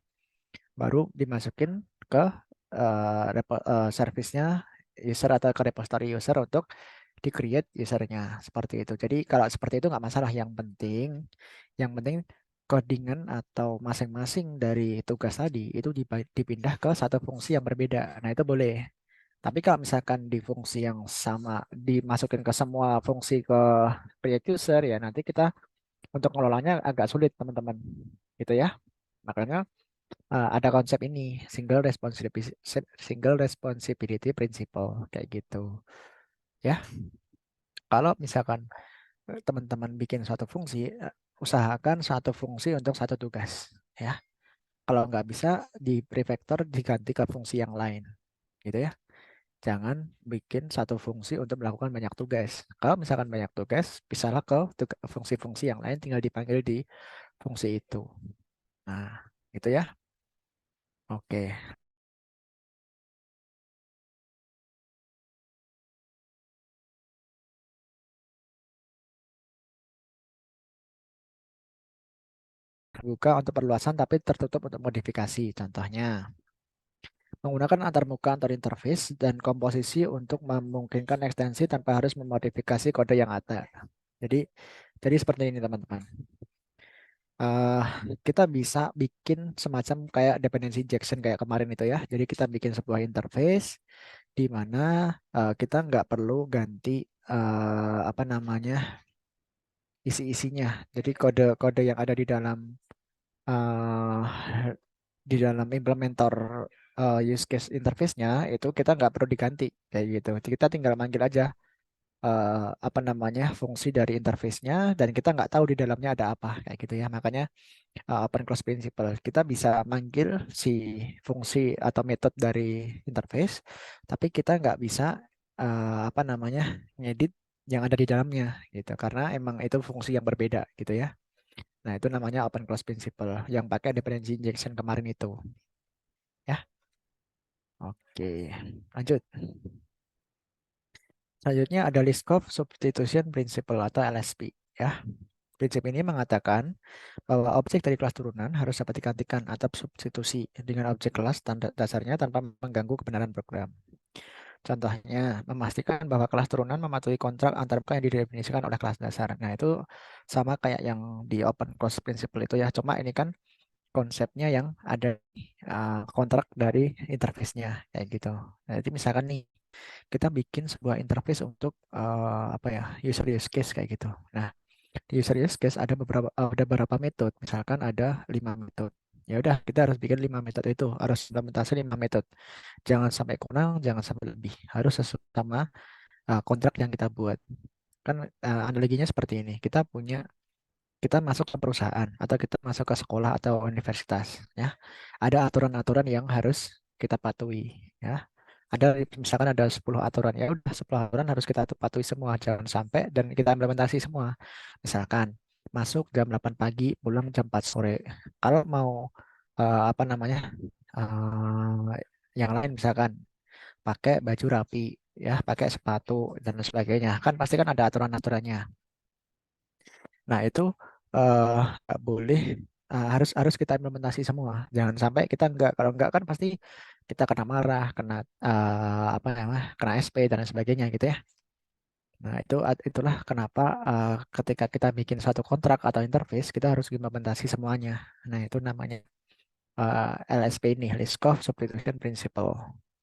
baru dimasukin ke service-nya user atau ke repository user untuk di-create usernya seperti itu. Jadi kalau seperti itu nggak masalah. Yang penting codingan atau masing-masing dari tugas tadi itu dipindah ke satu fungsi yang berbeda. Nah itu boleh. Tapi kalau misalkan di fungsi yang sama dimasukin ke semua fungsi ke create user ya nanti kita untuk ngelolanya agak sulit teman-teman. Gitu ya. Makanya ada konsep ini single responsibility principle kayak gitu. Ya, kalau misalkan teman-teman bikin suatu fungsi, usahakan satu fungsi untuk satu tugas. Ya, kalau nggak bisa di prefactor diganti ke fungsi yang lain, gitu ya. Jangan bikin satu fungsi untuk melakukan banyak tugas. Kalau misalkan banyak tugas, bisalah ke fungsi-fungsi yang lain, tinggal dipanggil di fungsi itu. Nah, gitu ya. Oke. Buka untuk perluasan tapi tertutup untuk modifikasi. Contohnya, menggunakan antarmuka antar interface dan komposisi untuk memungkinkan ekstensi tanpa harus memodifikasi kode yang ada. Jadi seperti ini teman-teman. Kita bisa bikin semacam kayak dependency injection kayak kemarin itu ya. Jadi kita bikin sebuah interface di mana kita nggak perlu ganti apa namanya isi-isinya. Jadi kode-kode yang ada di dalam implementer use case interface-nya itu kita nggak perlu diganti kayak gitu. Jadi kita tinggal manggil aja apa namanya fungsi dari interface-nya dan kita nggak tahu di dalamnya ada apa kayak gitu ya. Makanya open close principle kita bisa manggil si fungsi atau metode dari interface, tapi kita nggak bisa apa namanya ngedit yang ada di dalamnya gitu karena emang itu fungsi yang berbeda gitu ya. Nah, itu namanya open close principle yang pakai dependency injection kemarin itu. Ya. Oke, lanjut. Selanjutnya ada list of substitution principle atau LSP ya. Prinsip ini mengatakan bahwa objek dari kelas turunan harus dapat digantikan atau substitusi dengan objek kelas dasarnya tanpa mengganggu kebenaran program. Contohnya, memastikan bahwa kelas turunan mematuhi kontrak antarmuka yang didefinisikan oleh kelas dasar. Nah, itu sama kayak yang di open close principle itu ya. Cuma ini kan konsepnya yang ada kontrak dari interface-nya kayak gitu. Nah, jadi misalkan nih kita bikin sebuah interface untuk apa ya user use case kayak gitu. Nah, di user use case ada beberapa metode. Misalkan ada 5 metode. Ya udah kita harus bikin 5 metode itu, harus implementasi 5 metode. Jangan sampai kurang, jangan sampai lebih. Harus sesuai sama kontrak yang kita buat. Kan analoginya seperti ini. Kita masuk ke perusahaan atau kita masuk ke sekolah atau universitas ya. Ada aturan-aturan yang harus kita patuhi ya. Misalkan ada 10 aturan ya udah 10 aturan harus kita patuhi semua, jangan sampai dan kita implementasi semua. Misalkan masuk jam 8 pagi, pulang jam 4 sore. Kalau mau apa namanya yang lain misalkan pakai baju rapi ya, pakai sepatu dan sebagainya. Kan pasti kan ada aturan-aturannya. Nah, itu nggak boleh harus kita implementasi semua. Jangan sampai kita nggak, kalau nggak kan pasti kita kena marah, kena apa namanya, kena SP dan lain sebagainya gitu ya. Nah, itulah kenapa ketika kita bikin suatu kontrak atau interface kita harus implementasi semuanya. Nah, itu namanya LSP ini, List of Substitution Principle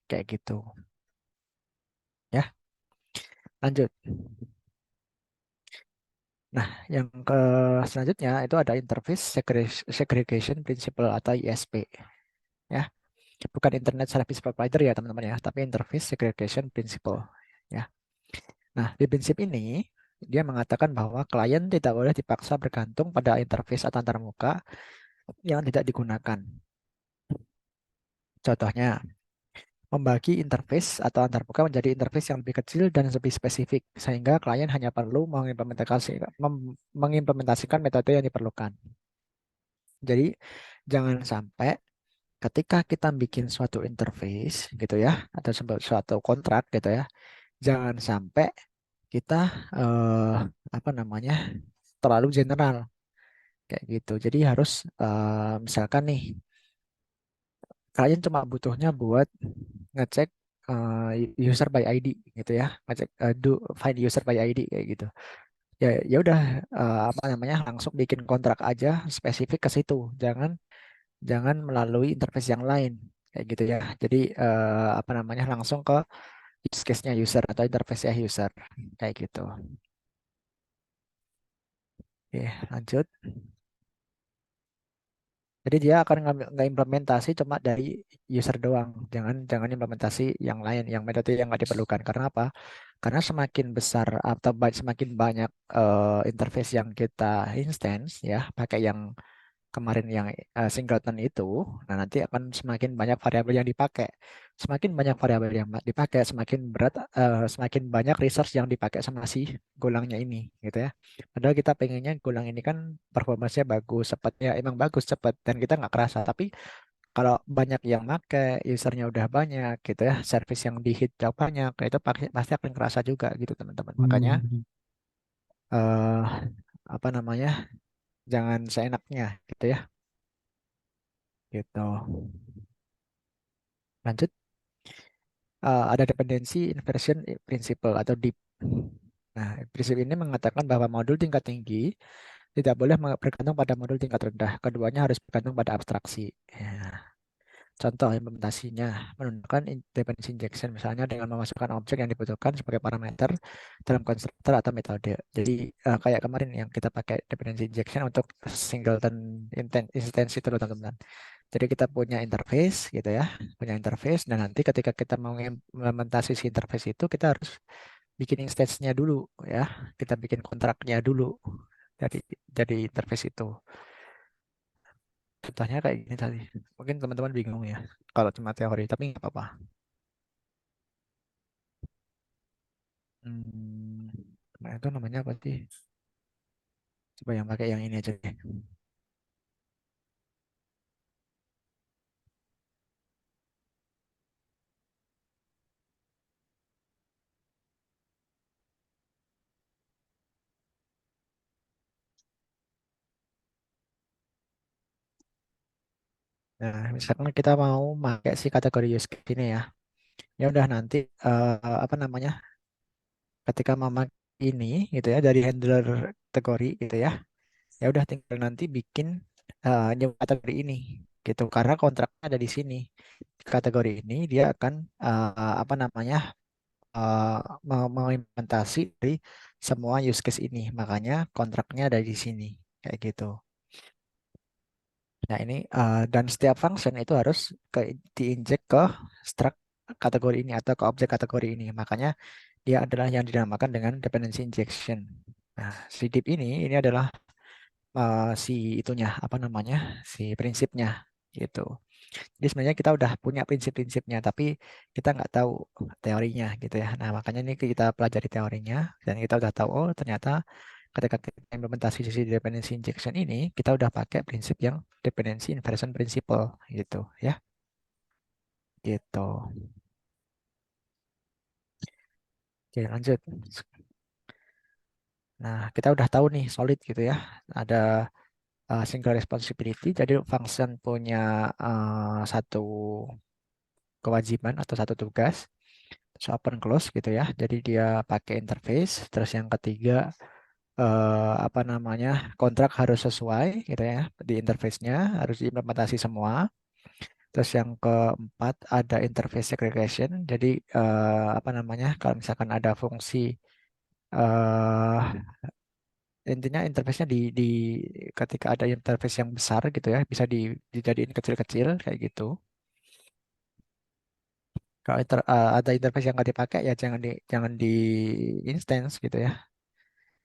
kayak gitu. Ya. Lanjut. Nah, yang selanjutnya itu ada Interface Segregation Principle atau ISP. Ya, bukan Internet Service Provider ya teman-teman ya, tapi Interface Segregation Principle. Ya. Nah, di prinsip ini dia mengatakan bahwa klien tidak boleh dipaksa bergantung pada interface atau antarmuka yang tidak digunakan. Contohnya, membagi interface atau antarmuka menjadi interface yang lebih kecil dan lebih spesifik, sehingga klien hanya perlu mengimplementasikan metode yang diperlukan. Jadi, jangan sampai ketika kita bikin suatu interface gitu ya, atau suatu kontrak gitu ya, jangan sampai kita apa namanya terlalu general kayak gitu. Jadi harus misalkan nih kalian cuma butuhnya buat ngecek user by ID gitu ya, ngecek do find user by ID kayak gitu. Ya ya udah apa namanya langsung bikin kontrak aja spesifik ke situ. Jangan jangan melalui interface yang lain kayak gitu ya. Jadi apa namanya langsung ke use case-nya user atau interface-nya user kayak gitu. Oke, lanjut. Jadi dia akan nggak implementasi cuma dari user doang. Jangan jangan implementasi yang lain, yang metode yang nggak diperlukan. Karena apa? Karena semakin besar atau semakin banyak interface yang kita instance ya, pakai yang kemarin yang singleton itu, nah nanti akan semakin banyak variabel yang dipakai. Semakin banyak variabel yang dipakai, semakin berat, semakin banyak resource yang dipakai sama si golangnya ini, gitu ya. Padahal kita pengennya golang ini kan performanya bagus, cepatnya emang bagus cepat dan kita nggak kerasa. Tapi kalau banyak yang pakai, usernya udah banyak, gitu ya, service yang di hit jauh banyak, itu pasti akan kerasa juga, gitu teman-teman. Makanya eh apa namanya, jangan seenaknya, gitu ya. Gitu. Lanjut, ada dependency inversion principle atau DIP. Nah, prinsip ini mengatakan bahwa modul tingkat tinggi tidak boleh bergantung pada modul tingkat rendah. Keduanya harus bergantung pada abstraksi. Ya. Contoh implementasinya menggunakan dependency injection, misalnya dengan memasukkan objek yang dibutuhkan sebagai parameter dalam konstruktor atau metode. Jadi kayak kemarin yang kita pakai dependency injection untuk singleton instance itu loh teman-teman. Jadi kita punya interface gitu ya, punya interface dan nanti ketika kita mau implementasi si interface itu kita harus bikin instance-nya dulu ya. Kita bikin kontraknya dulu dari interface itu. Contohnya kayak gini tadi. Mungkin teman-teman bingung ya kalau cuma teori, tapi nggak apa-apa. Nah itu namanya apa sih? Coba yang pakai yang ini aja deh. Nah, misalkan kita mau pakai si kategori use case ini ya. Ya udah nanti apa namanya? Ketika mama ini gitu ya dari handler kategori gitu ya. Ya udah tinggal nanti bikin new kategori ini gitu karena kontraknya ada di sini. Kategori ini dia akan apa namanya? Mengimplementasi dari semua use case ini. Makanya kontraknya ada di sini kayak gitu. Nah, ini dan setiap function itu harus diinjek ke struct kategori ini atau ke objek kategori ini. Makanya dia adalah yang dinamakan dengan dependency injection. Nah, si deep ini adalah si itunya apa namanya? Si prinsipnya gitu. Jadi sebenarnya kita udah punya prinsip-prinsipnya, tapi kita nggak tahu teorinya gitu ya. Nah, makanya ini kita pelajari teorinya dan kita udah tahu oh ternyata ketika kita implementasi sisi dependency injection ini, kita udah pakai prinsip yang dependency inversion principle gitu ya. Gitu. Oke, lanjut. Nah, kita udah tahu nih solid gitu ya. Ada single responsibility, jadi function punya satu kewajiban atau satu tugas. Terus open close gitu ya. Jadi dia pakai interface. Terus yang ketiga apa namanya kontrak harus sesuai gitu ya di interface-nya harus diimplementasi semua. Terus yang keempat ada interface segregation. Jadi apa namanya kalau misalkan ada fungsi eh intinya interface-nya di ketika ada interface yang besar gitu ya bisa dijadiin kecil-kecil kayak gitu. Kalau ada interface yang nggak dipakai ya jangan di instance gitu ya.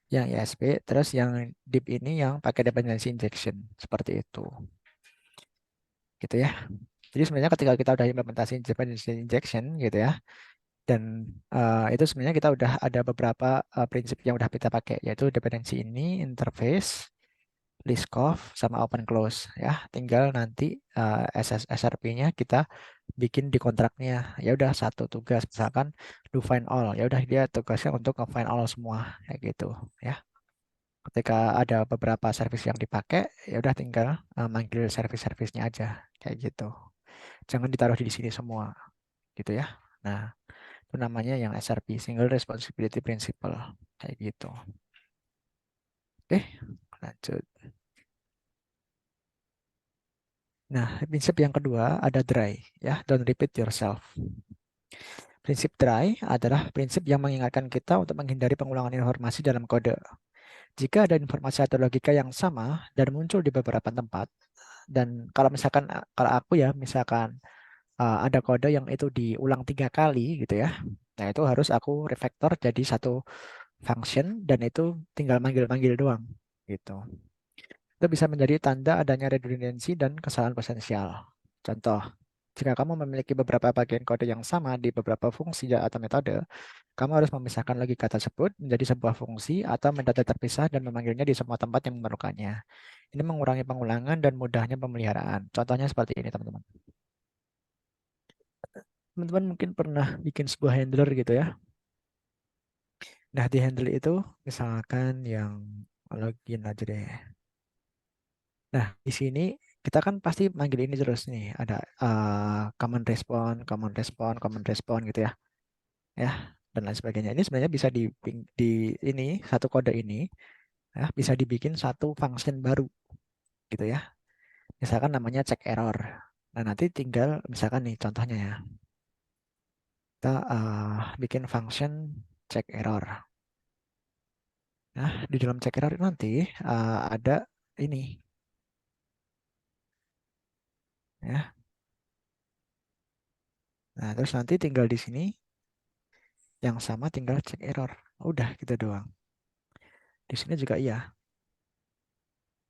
Yang ISP, terus yang deep ini yang pakai dependency injection seperti itu. Gitu ya. Jadi sebenarnya ketika kita udah implementasi dependency injection gitu ya, dan itu sebenarnya kita udah ada beberapa prinsip yang udah kita pakai yaitu dependency ini, interface, list of, sama open close ya. Tinggal nanti SRP-nya kita bikin di kontraknya. Ya udah satu tugas misalkan do find all. Ya udah dia tugasnya untuk find all semua kayak gitu ya. Ketika ada beberapa service yang dipakai, ya udah tinggal manggil service-servicenya aja kayak gitu. Jangan ditaruh di sini semua gitu ya. Nah, itu namanya yang SRP, Single Responsibility Principle kayak gitu. Oke, lanjut. Nah, prinsip yang kedua ada dry ya, don't repeat yourself. Prinsip dry adalah prinsip yang mengingatkan kita untuk menghindari pengulangan informasi dalam kode. Jika ada informasi atau logika yang sama dan muncul di beberapa tempat, dan kalau misalkan kalau aku ya misalkan ada kode yang itu diulang 3 kali gitu ya, nah itu harus aku refactor jadi satu function dan itu tinggal manggil-manggil doang gitu. Itu bisa menjadi tanda adanya redundancy dan kesalahan potensial. Contoh, jika kamu memiliki beberapa bagian kode yang sama di beberapa fungsi atau metode, kamu harus memisahkan logika tersebut menjadi sebuah fungsi atau metode terpisah dan memanggilnya di semua tempat yang memerlukannya. Ini mengurangi pengulangan dan mudahnya pemeliharaan. Contohnya seperti ini, teman-teman. Teman-teman mungkin pernah bikin sebuah handler gitu ya. Nah, di handle itu misalkan yang login aja deh. Nah, di sini kita kan pasti manggil ini terus nih. Ada command respond gitu ya. Ya, dan lain sebagainya. Ini sebenarnya bisa di ini satu kode ini ya, bisa dibikin satu function baru gitu ya. Misalkan namanya check error. Nah, nanti tinggal misalkan nih contohnya ya. Kita bikin function check error. Nah, di dalam check error nanti ada ini ya. Nah, terus nanti tinggal di sini yang sama tinggal check error. Udah gitu doang. Di sini juga iya.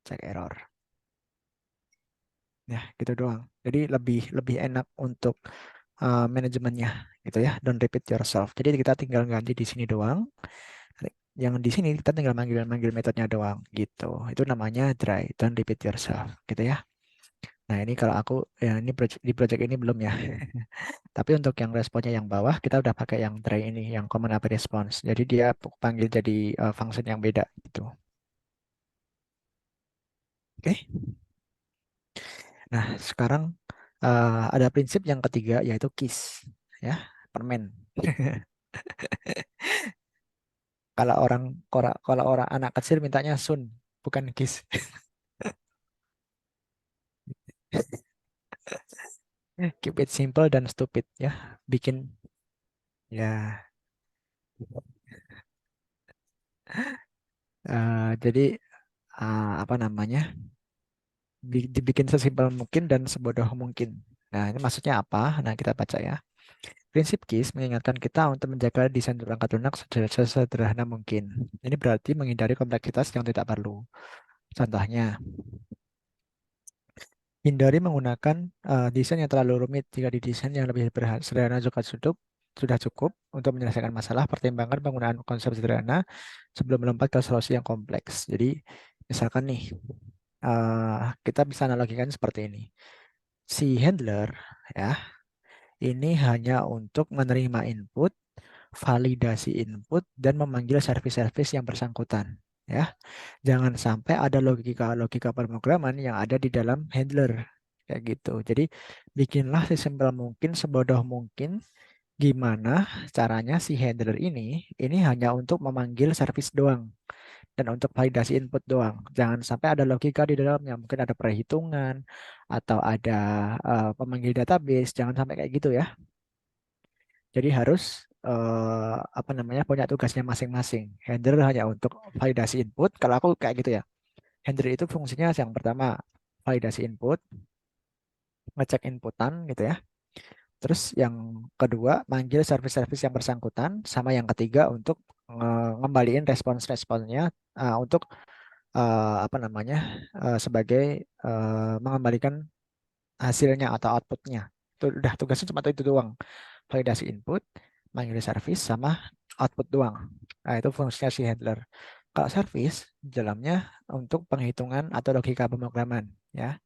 Check error. Ya, gitu doang. Jadi lebih enak untuk manajemennya gitu ya. Don't repeat yourself. Jadi kita tinggal ganti di sini doang. Yang di sini kita tinggal manggil metodenya doang gitu. Itu namanya dry. Don't repeat yourself gitu ya. Nah, ini kalau aku ya ini di project ini belum ya. Tapi untuk yang responnya yang bawah kita udah pakai yang dry ini, yang common API response. Jadi dia panggil jadi function yang beda gitu. Oke. Nah, sekarang ada prinsip yang ketiga yaitu KISS ya, permen. Kalau orang anak kecil mintanya sun, bukan KISS. Keep it simple dan stupid ya. Bikin ya jadi apa namanya? Dibikin sesimpel mungkin dan sebodoh mungkin. Nah, ini maksudnya apa? Nah, kita baca ya. Prinsip KISS mengingatkan kita untuk menjaga desain perangkat lunak sesederhana mungkin. Ini berarti menghindari kompleksitas yang tidak perlu. Contohnya, hindari menggunakan desain yang terlalu rumit. Jika didesain yang lebih sederhana sudah cukup untuk menyelesaikan masalah. Pertimbangkan penggunaan konsep sederhana sebelum melompat ke solusi yang kompleks. Jadi, misalkan nih, kita bisa analogikan seperti ini. Si handler ya ini hanya untuk menerima input, validasi input, dan memanggil service-service yang bersangkutan. Ya, jangan sampai ada logika pemrograman yang ada di dalam handler kayak gitu. Jadi bikinlah sesimpel mungkin, sebodoh mungkin. Gimana caranya si handler ini hanya untuk memanggil service doang dan untuk validasi input doang. Jangan sampai ada logika di dalamnya. Mungkin ada perhitungan atau ada pemanggil database. Jangan sampai kayak gitu ya. Jadi harus apa namanya punya tugasnya masing-masing. Handler hanya untuk validasi input. Kalau aku kayak gitu ya. Handler itu fungsinya yang pertama validasi input, ngecek inputan gitu ya. Terus yang kedua manggil service-service yang bersangkutan, sama yang ketiga untuk ngembaliin respons-responnya untuk apa namanya sebagai mengembalikan hasilnya atau outputnya. Itu udah tugasnya cuma itu doang. Validasi input, manggil service sama output doang. Nah, itu fungsinya si handler. Kalau service di dalamnya untuk penghitungan atau logika pemrograman ya.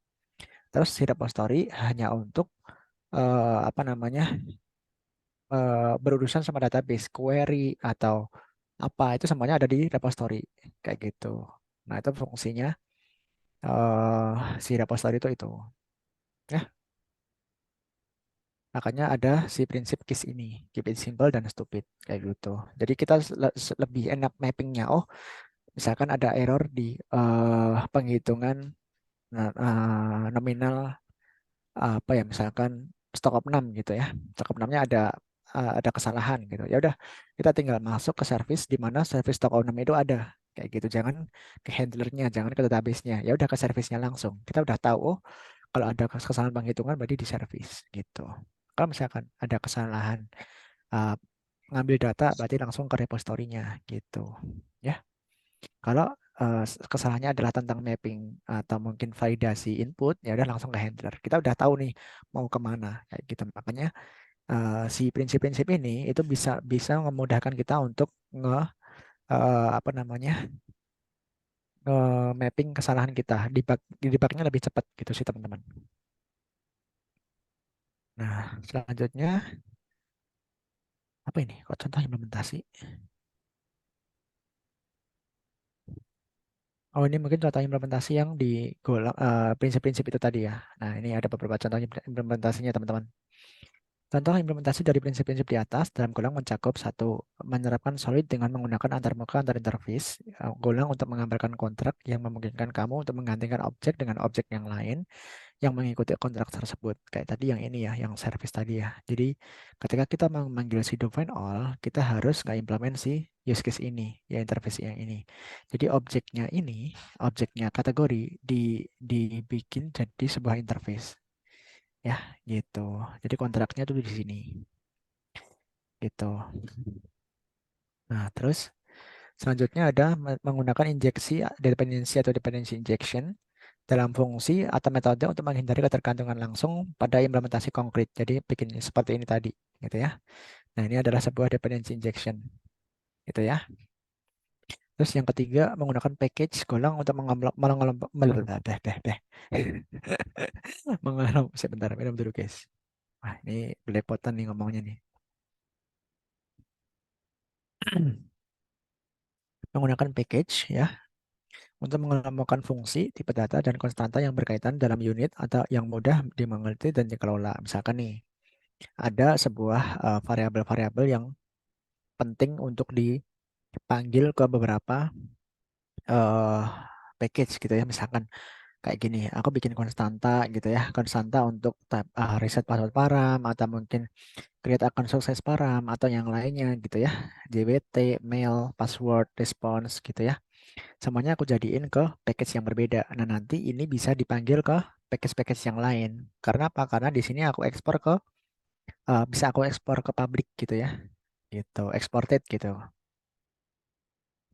Terus si repository hanya untuk apa namanya berurusan sama database, query atau apa itu semuanya ada di repository kayak gitu. Nah itu fungsinya si repository itu ya. Makanya ada si prinsip KISS ini, keep it simple dan stupid kayak gitu. Jadi kita lebih enak mappingnya. Oh, misalkan ada error di penghitungan nominal apa ya, misalkan stok of 6 gitu ya. Stok of 6-nya ada kesalahan gitu. Ya udah, kita tinggal masuk ke service di mana service stok of 6 itu ada kayak gitu. Jangan ke handlernya, jangan ke database-nya. Ya udah ke service-nya langsung. Kita udah tahu, oh kalau ada kesalahan penghitungan berarti di service gitu. Kalau misalkan ada kesalahan uh, ngambil data berarti langsung ke repositorinya gitu ya. Kalau kesalahannya adalah tentang mapping atau mungkin validasi input, ya udah langsung ke handler. Kita udah tahu nih mau kemana kayak gitu. Makanya si prinsip-prinsip ini itu bisa bisa memudahkan kita untuk apa namanya mapping kesalahan kita, debugnya lebih cepat gitu sih teman-teman. Nah selanjutnya apa ini? Kok contoh implementasi? Oh ini mungkin contoh implementasi yang di prinsip-prinsip itu tadi ya. Nah ini ada beberapa contoh implementasinya teman-teman. Contoh implementasi dari prinsip-prinsip di atas dalam Golang mencakup satu, menerapkan solid dengan menggunakan antarmuka antar interface. Golang untuk menggambarkan kontrak yang memungkinkan kamu untuk menggantikan objek dengan objek yang lain yang mengikuti kontrak tersebut. Kayak tadi yang ini ya, yang service tadi ya. Jadi ketika kita memanggil si define all, kita harus nggak implement si use case ini, ya interface yang ini. Jadi objeknya ini, objeknya kategori dibikin jadi sebuah interface. Ya, gitu. Jadi kontraknya tuh di sini. Gitu. Nah, terus selanjutnya ada menggunakan injeksi dependency atau dependency injection dalam fungsi atau metode untuk menghindari ketergantungan langsung pada implementasi konkret. Jadi bikin seperti ini tadi, gitu ya. Nah, ini adalah sebuah dependency injection, gitu ya. Terus yang ketiga menggunakan package Golang untuk sebentar, minum dulu guys. Wah, ini belepotan nih ngomongnya nih. Menggunakan package ya untuk mengelompokkan fungsi, tipe data, dan konstanta yang berkaitan dalam unit atau yang mudah dimengerti dan dikelola. Misalkan nih, ada sebuah variabel-variabel yang penting untuk dipanggil ke beberapa package gitu ya. Misalkan kayak gini, aku bikin konstanta gitu ya, konstanta untuk reset password param atau mungkin create akun sukses param atau yang lainnya gitu ya, JWT, mail, password, response gitu ya. Semuanya aku jadiin ke package yang berbeda. Nah, nanti ini bisa dipanggil ke package-package yang lain. Karena apa? Karena di sini aku ekspor ke bisa aku ekspor ke public gitu ya. Gitu, exported gitu.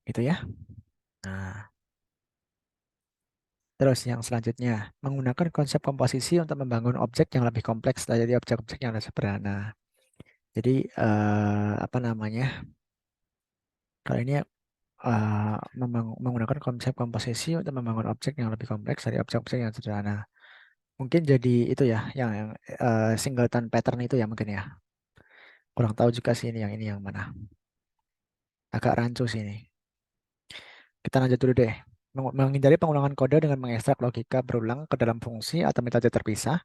Gitu ya. Nah, terus yang selanjutnya, menggunakan konsep komposisi untuk membangun objek yang lebih kompleks dari objek-objek yang lebih sederhana. Jadi apa namanya? Kalau ini menggunakan konsep komposisi untuk membangun objek yang lebih kompleks dari objek-objek yang sederhana. Mungkin jadi itu ya, yang singleton pattern itu ya mungkin ya. Kurang tahu juga sih ini yang mana. Agak rancu sih ini. Kita lanjut dulu deh. Menghindari pengulangan kode dengan mengekstrak logika berulang ke dalam fungsi atau metode terpisah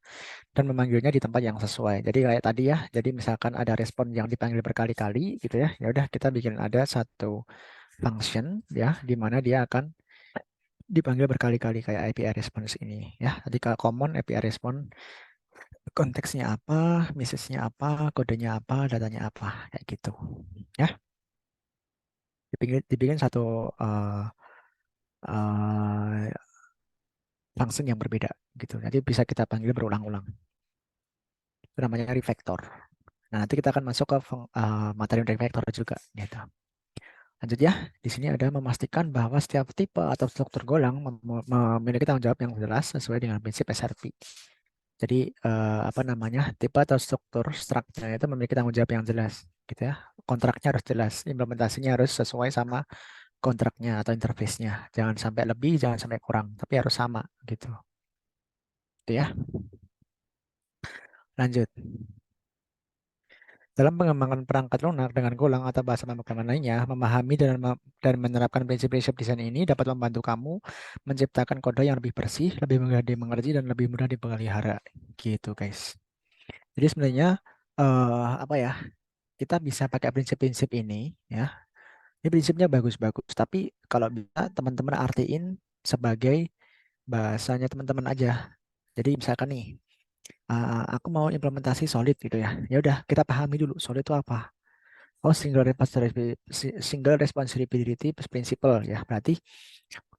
dan memanggilnya di tempat yang sesuai. Jadi kayak tadi ya, jadi misalkan ada respon yang dipanggil berkali-kali gitu ya, ya udah kita bikin ada satu function ya, di mana dia akan dipanggil berkali-kali kayak API response ini ya. Tadi kalau common API response konteksnya apa, message-nya apa, kodenya apa, datanya apa, kayak gitu ya. Dibikin satu function yang berbeda gitu. Nanti bisa kita panggil berulang-ulang. Itu namanya refactor. Nah, nanti kita akan masuk ke materi refactor juga gitu. Lanjut ya, di sini ada memastikan bahwa setiap tipe atau struktur Golang memiliki tanggung jawab yang jelas sesuai dengan prinsip SRP. Jadi apa namanya, tipe atau struktur struknya itu memiliki tanggung jawab yang jelas, gitu ya. Kontraknya harus jelas, implementasinya harus sesuai sama kontraknya atau interface-nya. Jangan sampai lebih, jangan sampai kurang, tapi harus sama, gitu. Itu ya. Lanjut. Dalam pengembangan perangkat lunak dengan Golang atau bahasa pemrograman lainnya, memahami dan menerapkan prinsip-prinsip desain ini dapat membantu kamu menciptakan kode yang lebih bersih, lebih mudah dimengerti, dan lebih mudah dipelihara. Gitu, guys. Jadi sebenarnya apa ya? Kita bisa pakai prinsip-prinsip ini, ya. Ini prinsipnya bagus-bagus, tapi kalau bisa teman-teman artiin sebagai bahasanya teman-teman aja. Jadi misalkan nih, aku mau implementasi Solid gitu ya. Ya udah, kita pahami dulu Solid itu apa. Oh, single responsibility principle ya. Berarti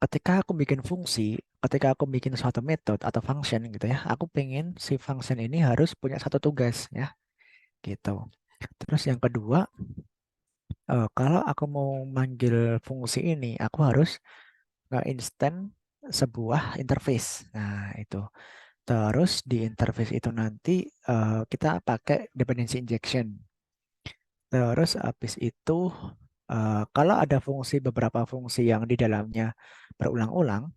ketika aku bikin fungsi, ketika aku bikin suatu metode atau function gitu ya, aku pengen si function ini harus punya satu tugas ya, gitu. Terus yang kedua, kalau aku mau manggil fungsi ini, aku harus nge-instant sebuah interface. Nah, itu. Terus di interface itu nanti kita pakai dependency injection. Terus habis itu kalau ada beberapa fungsi yang di dalamnya berulang-ulang,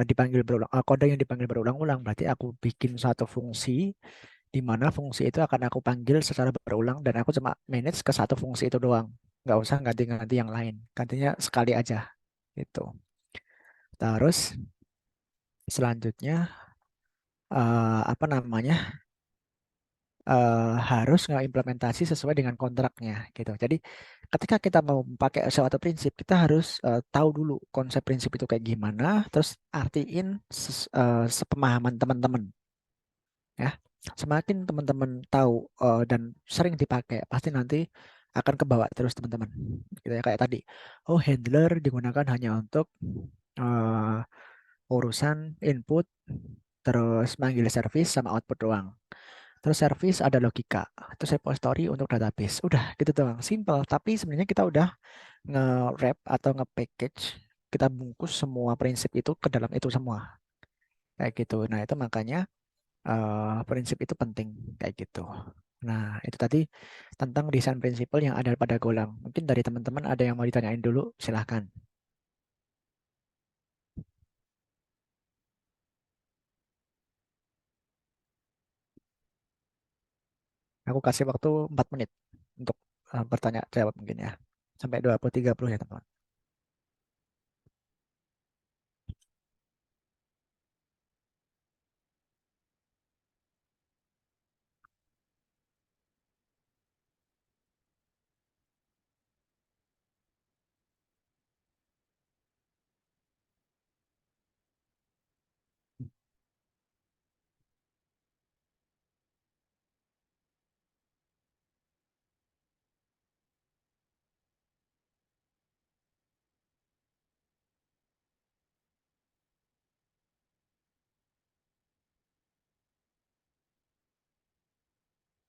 dipanggil berulang, kode yang dipanggil berulang-ulang, berarti aku bikin satu fungsi di mana fungsi itu akan aku panggil secara berulang dan aku cuma manage ke satu fungsi itu doang, nggak usah ganti-ganti yang lain, gantinya sekali aja, gitu. Terus selanjutnya apa namanya? Harus ngimplementasi sesuai dengan kontraknya gitu. Jadi ketika kita mau pakai suatu prinsip, kita harus tahu dulu konsep prinsip itu kayak gimana, terus artiin sepemahaman teman-teman ya. Semakin teman-teman tahu dan sering dipakai, pasti nanti akan kebawa terus teman-teman. Gitu ya, kayak tadi. Oh, handler digunakan hanya untuk urusan input, terus manggil service sama output doang. Terus service ada logika, terus repository untuk database. Udah gitu doang, simple. Tapi sebenarnya kita udah nge-wrap atau nge-package, kita bungkus semua prinsip itu ke dalam itu semua. Kayak gitu. Nah, itu makanya prinsip itu penting kayak gitu. Nah, itu tadi tentang desain prinsipal yang ada pada Golang. Mungkin dari teman-teman ada yang mau ditanyain dulu, silahkan. Aku kasih waktu 4 menit untuk bertanya jawab mungkin ya. Sampai 20-30 ya teman-teman.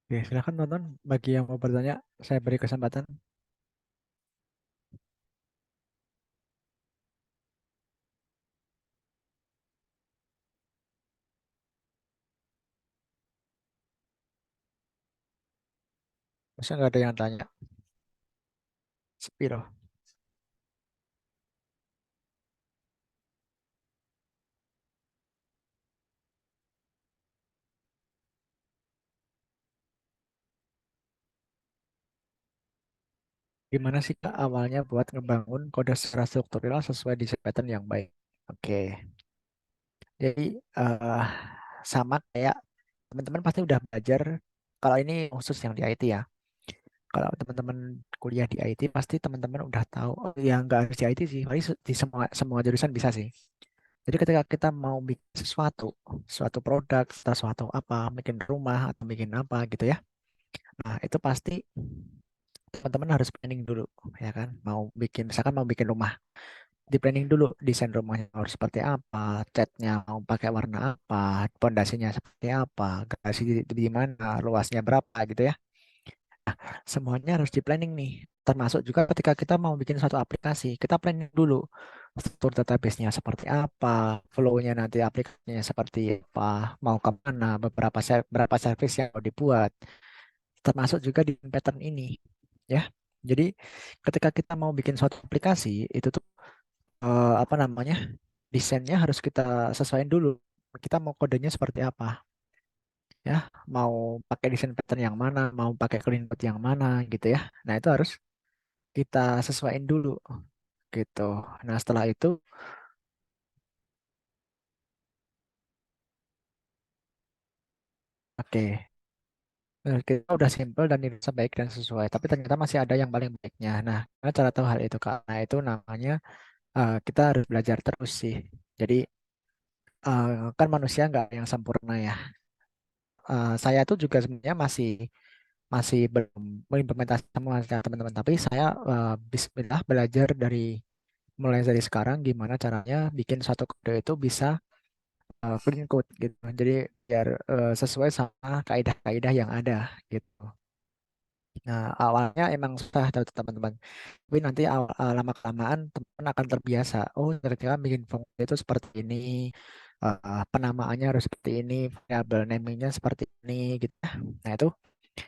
Oke, silahkan nonton. Bagi yang mau bertanya, saya beri kesempatan. Masa nggak ada yang tanya? Sepi loh. Gimana sih Kak awalnya buat ngebangun kode secara struktural sesuai desain pattern yang baik? Oke, jadi sama kayak teman-teman pasti udah belajar. Kalau ini khusus yang di IT ya. Kalau teman-teman kuliah di IT pasti teman-teman udah tahu. Oh ya nggak harus di IT sih, paling di semua semua jurusan bisa sih. Jadi ketika kita mau bikin sesuatu, suatu produk, atau suatu apa, bikin rumah atau bikin apa gitu ya. Nah itu pasti teman-teman harus planning dulu, ya kan? Mau bikin, misalkan mau bikin rumah, di planning dulu desain rumahnya harus seperti apa, catnya mau pakai warna apa, pondasinya seperti apa, garasi di mana, luasnya berapa gitu ya. Semuanya harus di planning nih. Termasuk juga ketika kita mau bikin satu aplikasi, kita planning dulu struktur database-nya seperti apa, flow-nya nanti aplikasinya seperti apa, mau kemana, berapa service yang mau dibuat, termasuk juga di pattern ini, ya. Jadi ketika kita mau bikin suatu aplikasi, itu tuh apa namanya, desainnya harus kita sesuaikan dulu. Kita mau kodenya seperti apa. ya, mau pakai desain pattern yang mana, mau pakai clean code yang mana gitu ya. Nah, itu harus kita sesuaiin dulu gitu. Nah, setelah itu oke. Kita udah simple dan dirasa baik dan sesuai, tapi ternyata masih ada yang paling baiknya. Nah, gimana cara tahu hal itu? Karena itu namanya kita harus belajar terus sih. Jadi kan manusia nggak yang sempurna ya. Saya tuh juga sebenarnya masih masih belum mengimplementasi semua secara teman-teman, tapi saya Bismillah belajar mulai dari sekarang gimana caranya bikin satu kode itu bisa clean code gitu. Jadi biar sesuai sama kaidah-kaidah yang ada gitu. Nah, awalnya emang susah teman-teman. Tapi nanti lama kelamaan teman akan terbiasa. Oh, ternyata bikin fungsi itu seperti ini. Penamaannya harus seperti ini, variable namingnya seperti ini gitu. Nah, itu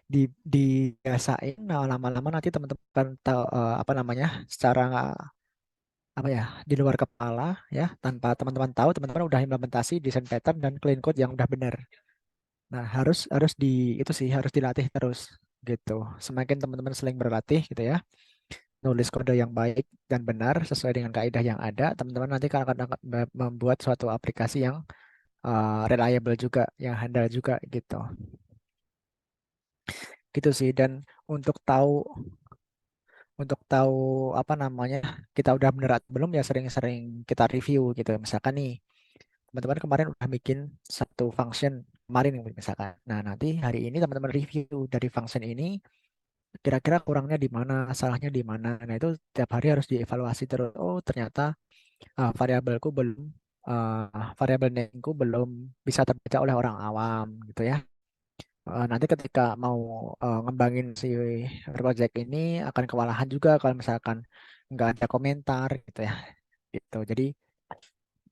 di dibiasain. Nah, lama-lama nanti teman-teman akan tahu apa namanya secara apa ya di luar kepala ya tanpa teman-teman tahu teman-teman udah implementasi desain pattern dan clean code yang udah benar. Nah, harus harus itu sih harus dilatih terus gitu. Semakin teman-teman sering berlatih gitu ya, nulis kode yang baik dan benar sesuai dengan kaidah yang ada, teman-teman nanti akan membuat suatu aplikasi yang reliable juga, yang handal juga gitu. Gitu sih. Dan untuk tahu untuk tahu apa namanya kita udah bener atau belum ya sering-sering kita review gitu. Misalkan nih teman-teman kemarin udah bikin satu function kemarin misalkan. Nah, nanti hari ini teman-teman review dari function ini kira-kira kurangnya di mana, salahnya di mana. Nah, itu tiap hari harus dievaluasi terus. Oh, ternyata variabelku belum variabel nameku belum bisa terbaca oleh orang awam gitu ya. Nanti ketika mau ngembangin si project ini akan kewalahan juga kalau misalkan nggak ada komentar gitu ya. Gitu. Jadi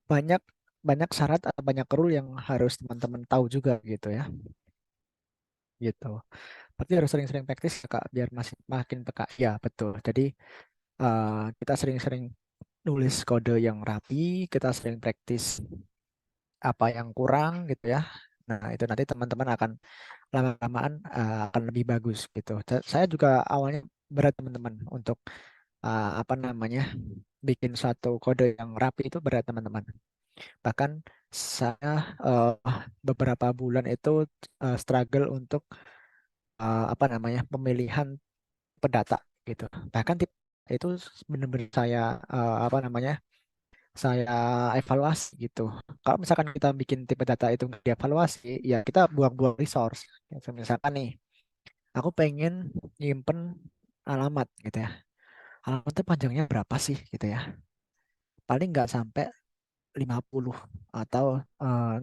banyak banyak syarat atau banyak rule yang harus teman-teman tahu juga gitu ya. Gitu. Tapi harus sering-sering praktis ya, Kak, biar masih makin peka. Ya, betul. Jadi kita sering-sering nulis kode yang rapi, kita sering praktis apa yang kurang gitu ya. Nah, itu nanti teman-teman akan lama-lamaan akan lebih bagus gitu. Saya juga awalnya berat teman-teman untuk apa namanya bikin satu kode yang rapi itu berat teman-teman. Bahkan saya beberapa bulan itu struggle untuk apa namanya pemilihan pedata gitu. Bahkan itu benar-benar saya apa namanya saya evaluasi gitu. Kalau misalkan kita bikin tipe data itu nggak dievaluasi, ya kita buang-buang resource. Gitu. Misalkan nih, aku pengen nyimpen alamat gitu ya. Alamatnya panjangnya berapa sih gitu ya? Paling nggak sampai 50 atau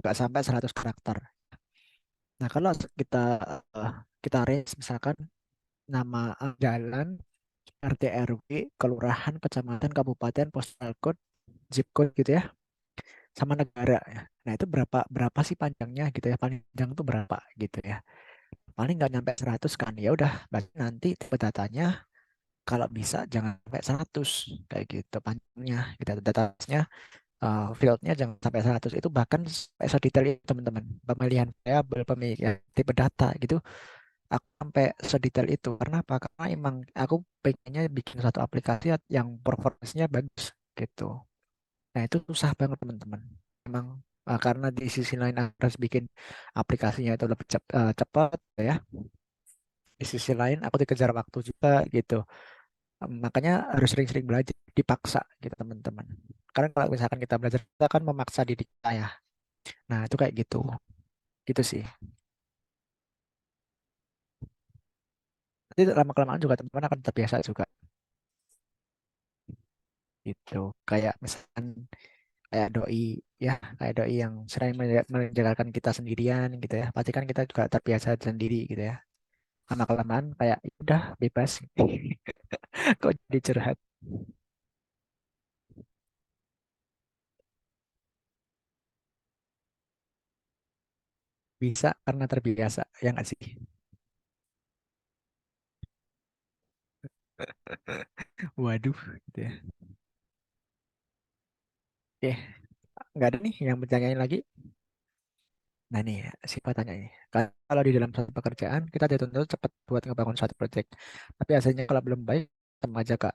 nggak sampai 100 karakter. Nah, kalau kita eh, kita range misalkan nama jalan, RT RW, kelurahan, kecamatan, kabupaten, postal code, zip code gitu ya, sama negara ya. Nah, itu berapa berapa sih panjangnya gitu ya? Paling panjang itu berapa gitu ya. Paling nggak nyampe 100 kan. Ya udah, berarti nanti tipe datanya kalau bisa jangan sampai 100 kayak gitu panjangnya. Kita datanya fieldnya jangan sampai 100 itu bahkan sampai sedetail itu teman-teman. Pemilihan variabel, pemilihan tipe data gitu aku sampai sedetail itu. Karena apa? Karena emang aku pengennya bikin satu aplikasi yang performance-nya bagus gitu. Nah, itu susah banget teman-teman. Memang karena di sisi lain harus bikin aplikasinya itu lebih cepat ya. Di sisi lain aku dikejar waktu juga gitu. Makanya harus sering-sering belajar, dipaksa gitu teman-teman. Karena kalau misalkan kita belajar, kita kan memaksa diri kita ya. Nah, itu kayak gitu. Gitu sih. Nanti lama-kelamaan juga teman-teman akan terbiasa juga. Gitu. Kayak misalkan kayak doi ya kayak doi yang sering menjagalkan kita sendirian gitu ya pasti kan kita juga terbiasa sendiri gitu ya lama kelamaan kayak "Ya udah bebas." Kok jadi curhat. Bisa karena terbiasa ya nggak sih. Waduh gitu ya. Oke, nggak ada nih yang bertanyain lagi Nah nih, siapa tanya ini. Kalau di dalam suatu pekerjaan, kita dituntut cepat buat ngebangun suatu proyek. Tapi hasilnya kalau belum baik, sama aja, Kak.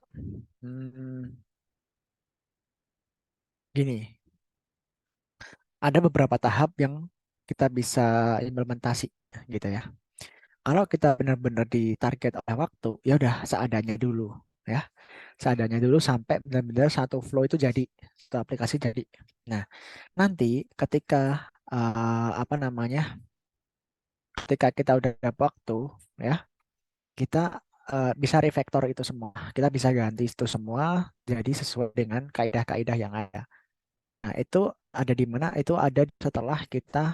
Hmm, gini, ada beberapa tahap yang kita bisa implementasi gitu ya. Kalau kita benar-benar di target oleh waktu, ya udah seadanya dulu ya. Seadanya dulu sampai benar-benar satu flow itu jadi, satu aplikasi jadi. Nah, nanti ketika apa namanya? Ketika kita udah ada waktu ya, kita bisa refactor itu semua. Kita bisa ganti itu semua jadi sesuai dengan kaidah-kaidah yang ada. Nah, itu ada di mana? Itu ada setelah kita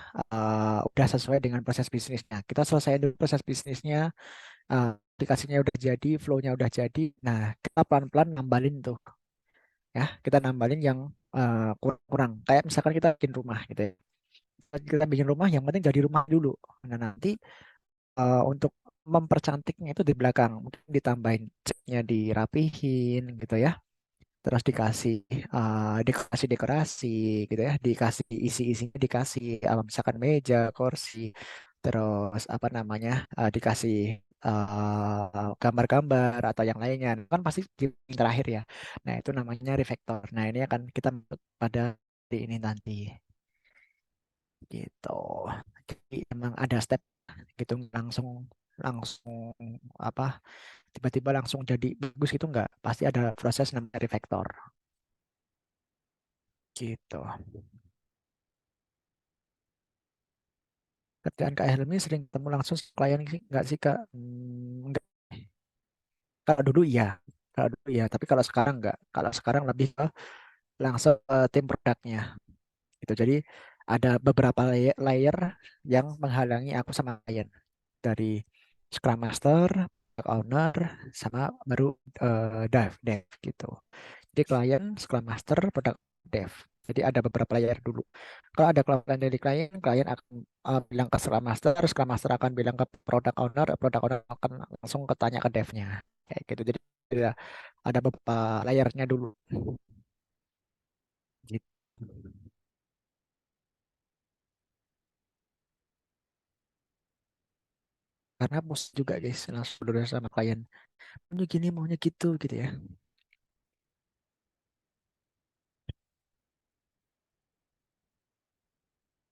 udah sesuai dengan proses bisnisnya. Kita selesai dulu proses bisnisnya, aplikasinya udah jadi, flow-nya udah jadi. Nah, kita pelan-pelan nambalin tuh, ya. Kita nambalin yang kurang-kurang. Kayak misalkan kita bikin rumah gitu ya. Kita bikin rumah, yang penting jadi rumah dulu. Nah, nanti untuk mempercantiknya itu di belakang, mungkin ditambahin catnya, dirapihin gitu ya. Terus dikasih dekorasi-dekorasi gitu ya, dikasih isi-isinya, dikasih misalkan meja, kursi, terus apa namanya, dikasih gambar-gambar atau yang lainnya, kan pasti di yang terakhir ya. Nah itu namanya refactor. Nah ini akan kita masuk pada di ini nanti gitu. Jadi emang ada step gitu, langsung langsung apa tiba-tiba langsung jadi bagus gitu enggak, pasti ada proses namanya refactor gitu. Kerjaan Kak Helmi sering ketemu langsung klien sih enggak sih Kak? Enggak. Kalau dulu iya, kalau dulu iya, tapi kalau sekarang enggak. Kalau sekarang lebih ke langsung tim produknya gitu. Jadi ada beberapa layer yang menghalangi aku sama klien, dari Scrum Master, Product Owner, sama baru dev gitu. Jadi klien, Scrum Master, Product Dev. Jadi ada beberapa layer dulu. Kalau ada klien dari klien, klien akan bilang ke Scrum Master akan bilang ke Product Owner akan langsung ketanya ke devnya. Kayak gitu. Jadi ya, ada beberapa layernya dulu. Gitu. Karena bos juga guys, langsung udah sama klien. Maunya gini, maunya gitu ya.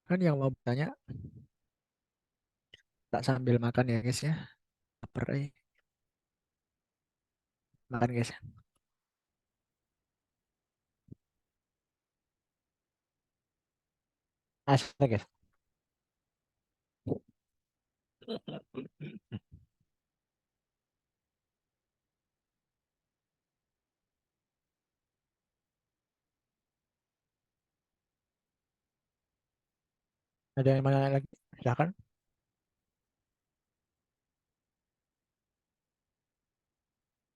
Kan yang mau bertanya, tak sambil makan ya guys ya. Lapar makan guys. Asik guys. Ada yang mana lagi? Silakan.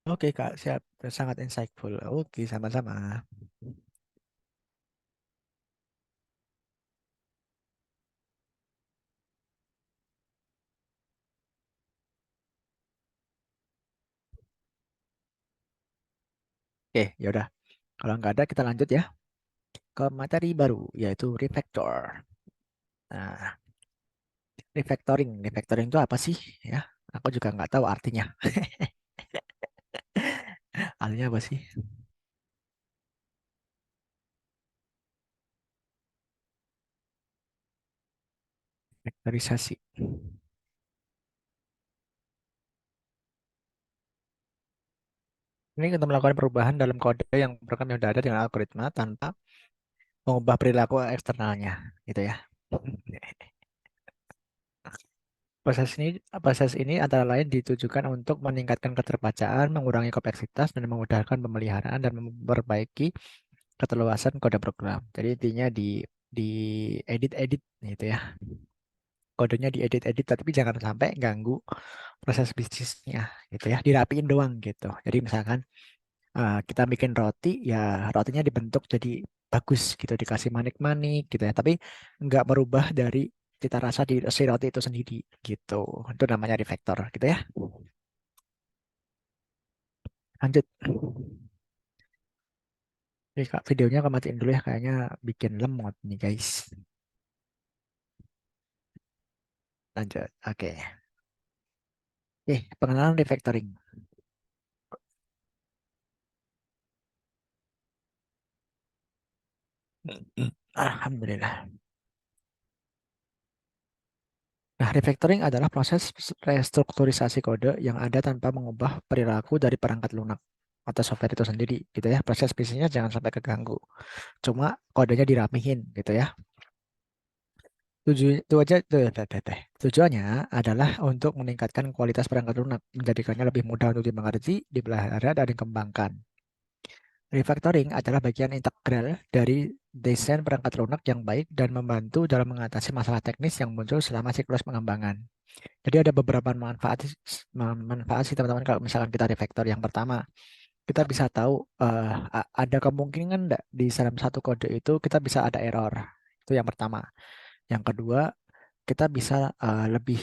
Oke Kak, siap. Sangat insightful. Oke, sama-sama. Oke, yaudah. Kalau nggak ada, kita lanjut ya ke materi baru, yaitu refactor. Nah, refactoring itu apa sih? Ya, aku juga nggak tahu artinya. Artinya apa sih? Refactorisasi. Ini kita melakukan perubahan dalam kode yang program yang sudah ada dengan algoritma tanpa mengubah perilaku eksternalnya, gitu ya. Proses ini antara lain ditujukan untuk meningkatkan keterbacaan, mengurangi kompleksitas, dan memudahkan pemeliharaan dan memperbaiki keteluasan kode program. Jadi intinya di edit-edit gitu ya. Kodenya diedit-edit tapi jangan sampai ganggu proses bisnisnya gitu ya. Dirapiin doang gitu. Jadi misalkan kita bikin roti, ya rotinya dibentuk jadi bagus gitu, dikasih manik-manik gitu ya. Tapi nggak merubah dari cita rasa di si roti itu sendiri gitu. Itu namanya refactor gitu ya. Lanjut. Oke, Kak, videonya kematiin dulu ya, kayaknya bikin lemot nih guys. lanjut. Oke. Pengenalan refactoring. Alhamdulillah. Nah, refactoring adalah proses restrukturisasi kode yang ada tanpa mengubah perilaku dari perangkat lunak atau software itu sendiri, gitu ya. Proses bisnisnya jangan sampai keganggu. Cuma kodenya dirapihin, gitu ya. Tujuannya adalah untuk meningkatkan kualitas perangkat lunak, menjadikannya lebih mudah untuk dimengerti, dipelihara, dan dikembangkan. Refactoring adalah bagian integral dari desain perangkat lunak yang baik dan membantu dalam mengatasi masalah teknis yang muncul selama siklus pengembangan. Jadi ada beberapa manfaat sih teman-teman kalau misalkan kita refactor. Yang pertama, kita bisa tahu ada kemungkinan enggak di dalam satu kode itu kita bisa ada error. Itu yang pertama. Yang kedua, kita bisa lebih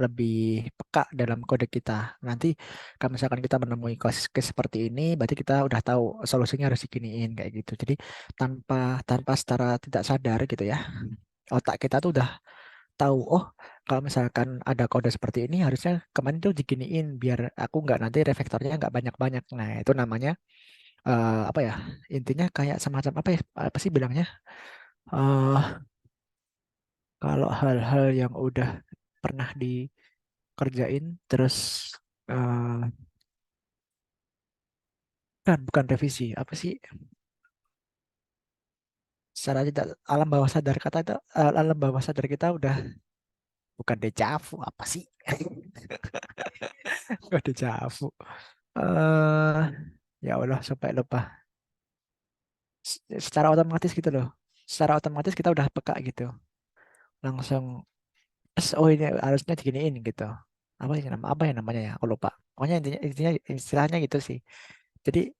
lebih peka dalam kode kita. Nanti kalau misalkan kita menemui case seperti ini, berarti kita udah tahu solusinya harus diginiin kayak gitu. Jadi tanpa secara tidak sadar gitu ya, otak kita tuh udah tahu, oh kalau misalkan ada kode seperti ini harusnya kemarin tuh diginiin biar aku nggak nanti refaktornya nggak banyak-banyak. Nah itu namanya intinya kayak semacam apa sih bilangnya? Kalau hal-hal yang udah pernah dikerjain terus bukan revisi, apa sih? Secara tidak alam bawah sadar alam bawah sadar kita udah bukan dejavu, apa sih? Bukan dejavu. Ya Allah sampai lupa. Secara otomatis gitu loh. Secara otomatis kita udah peka gitu. Langsung oh ini harusnya diginiin gitu. Apa yang namanya ya? Aku lupa. Pokoknya intinya istilahnya gitu sih. Jadi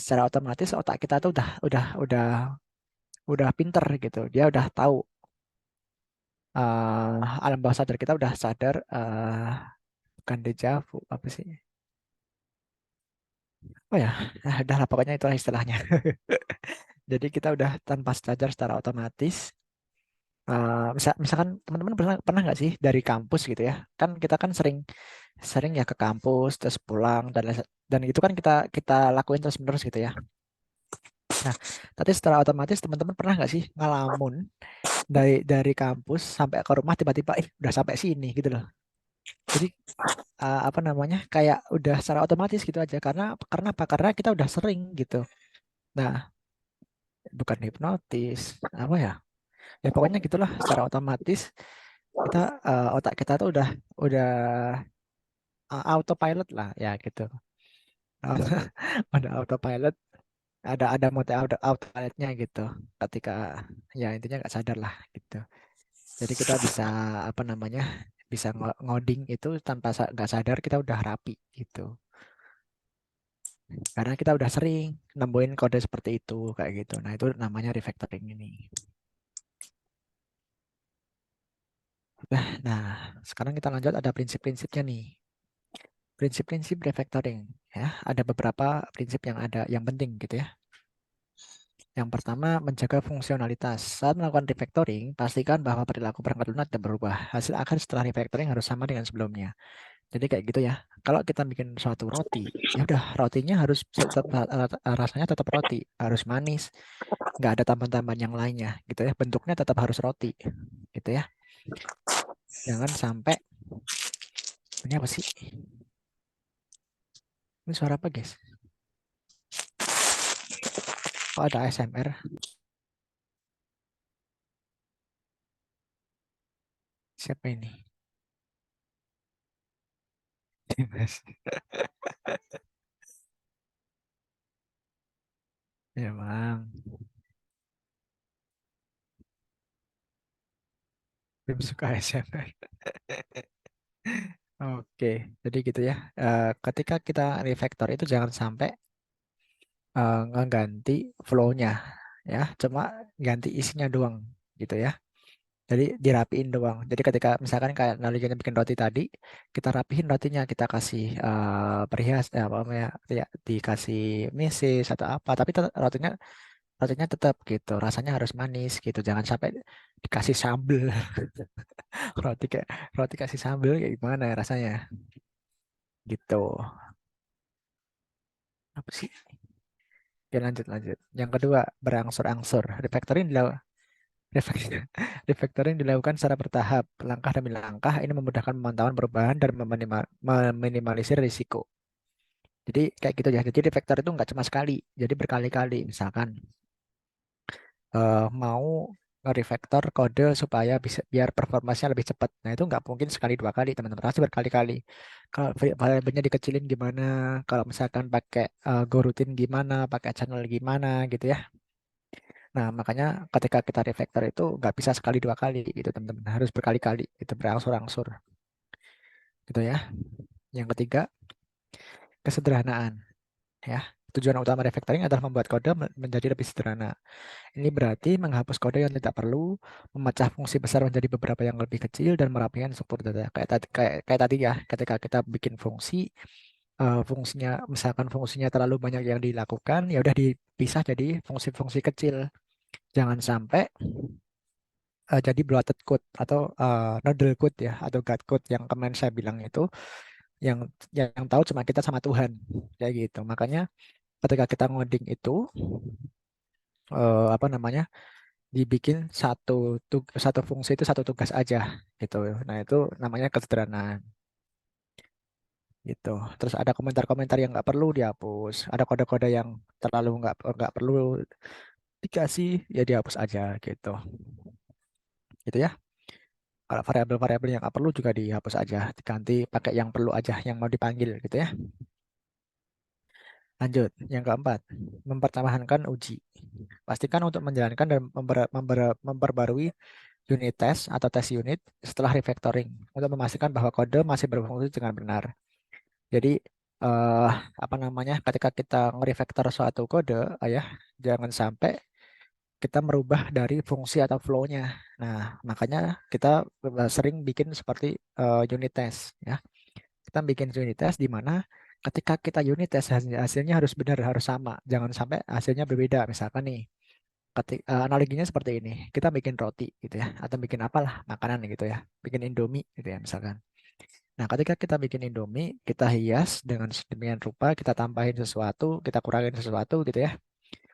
secara otomatis otak kita tuh udah pinter gitu. Dia udah tahu alam bawah sadar kita udah sadar bukan dejavu apa sih? Oh ya, udah lah pokoknya itulah istilahnya. Jadi kita udah tanpa sadar secara otomatis. Misalkan teman-teman pernah nggak sih dari kampus gitu ya? Kan kita kan sering ya ke kampus terus pulang dan itu kan kita lakuin terus menerus gitu ya. Nah, tapi secara otomatis teman-teman pernah nggak sih ngalamun dari kampus sampai ke rumah tiba-tiba udah sampai sini gitu loh. Jadi kayak udah secara otomatis gitu aja karena apa? Karena kita udah sering gitu. Nah, bukan hipnotis, apa ya? Ya pokoknya gitulah secara otomatis kita otak kita tuh udah autopilot lah ya gitu. Udah autopilot, ada mode autopilotnya gitu. Ketika ya intinya nggak sadar lah gitu. Jadi kita bisa bisa ngoding itu tanpa nggak sadar kita udah rapi gitu. Karena kita udah sering nemuin kode seperti itu kayak gitu. Nah itu namanya refactoring ini. Nah sekarang kita lanjut ada prinsip-prinsipnya nih. Prinsip-prinsip refactoring ya. Ada beberapa prinsip yang penting gitu ya. Yang pertama, menjaga fungsionalitas. Saat melakukan refactoring, pastikan bahwa perilaku perangkat lunak tidak berubah. Hasil akhir setelah refactoring harus sama dengan sebelumnya. Jadi kayak gitu ya. Kalau kita bikin suatu roti, ya udah rotinya harus rasanya tetap roti, harus manis, nggak ada tambahan-tambahan yang lainnya, gitu ya. Bentuknya tetap harus roti, gitu ya. Jangan sampai ini apa sih? Ini suara apa, guys? Oh, ada ASMR. Siapa ini? Ya, Bang. Belum suka ASMR. Oke, jadi gitu ya. Ketika kita refactor itu jangan sampai ngeganti flow-nya ya, cuma ganti isinya doang gitu ya. Jadi dirapiin doang. Jadi ketika misalkan kayak analoginya bikin roti tadi, kita rapihin rotinya, kita kasih perias ya dikasih meses atau apa, tapi rotinya rotinya tetap gitu, rasanya harus manis gitu, jangan sampai dikasih sambel. Roti kayak roti kasih sambel kayak gimana ya rasanya gitu. Apa sih? Oke, lanjut lanjut. Yang kedua, berangsur-angsur. Refactoring refactoring dilakukan secara bertahap, langkah demi langkah. Ini memudahkan pemantauan perubahan dan meminimalisir risiko. Jadi kayak gitu ya. Jadi refactor itu nggak cuma sekali, jadi berkali-kali. Misalkan mau nge-refactor kode supaya bisa biar performanya lebih cepat. Nah itu nggak mungkin sekali dua kali teman-teman, pasti berkali-kali. Kalau variabelnya dikecilin gimana, kalau misalkan pakai goroutine gimana, pakai channel gimana gitu ya. Nah makanya ketika kita refactor itu nggak bisa sekali dua kali gitu teman-teman, harus berkali-kali, itu berangsur-angsur gitu ya. Yang ketiga, kesederhanaan ya. Tujuan utama refactoring adalah membuat kode menjadi lebih sederhana. Ini berarti menghapus kode yang tidak perlu, memecah fungsi besar menjadi beberapa yang lebih kecil, dan merapikan struktur data. Kayak tadi ya, ketika kita bikin fungsi, fungsinya misalkan fungsinya terlalu banyak yang dilakukan, ya udah dipisah jadi fungsi-fungsi kecil. Jangan sampai jadi bloated code atau noodle code ya, atau God code yang kemarin saya bilang itu, yang yang tahu cuma kita sama Tuhan, kayak gitu. Makanya ketika kita ngoding itu apa namanya, dibikin satu fungsi itu satu tugas aja gitu. Nah itu namanya kesederhanaan gitu. Terus ada komentar-komentar yang nggak perlu dihapus, ada kode-kode yang terlalu nggak perlu dikasih, ya dihapus aja gitu. Gitu ya. Kalau variabel-variabel yang nggak perlu juga dihapus aja, diganti pakai yang perlu aja, yang mau dipanggil gitu ya. Lanjut, yang keempat, mempertahankan uji. Pastikan untuk menjalankan dan memperbarui unit test atau test unit setelah refactoring untuk memastikan bahwa kode masih berfungsi dengan benar. Jadi eh, apa namanya, ketika kita nge-refactor suatu kode, ya jangan sampai kita merubah dari fungsi atau flow-nya. Nah, makanya kita sering bikin seperti unit test ya. Kita bikin unit test di mana ketika kita unit test hasilnya harus benar, harus sama. Jangan sampai hasilnya berbeda. Misalkan nih, analoginya seperti ini. Kita bikin roti gitu ya, atau bikin apalah makanan gitu ya. Bikin Indomie gitu ya misalkan. Nah, ketika kita bikin Indomie, kita hias dengan sedemikian rupa, kita tambahin sesuatu, kita kurangin sesuatu gitu ya.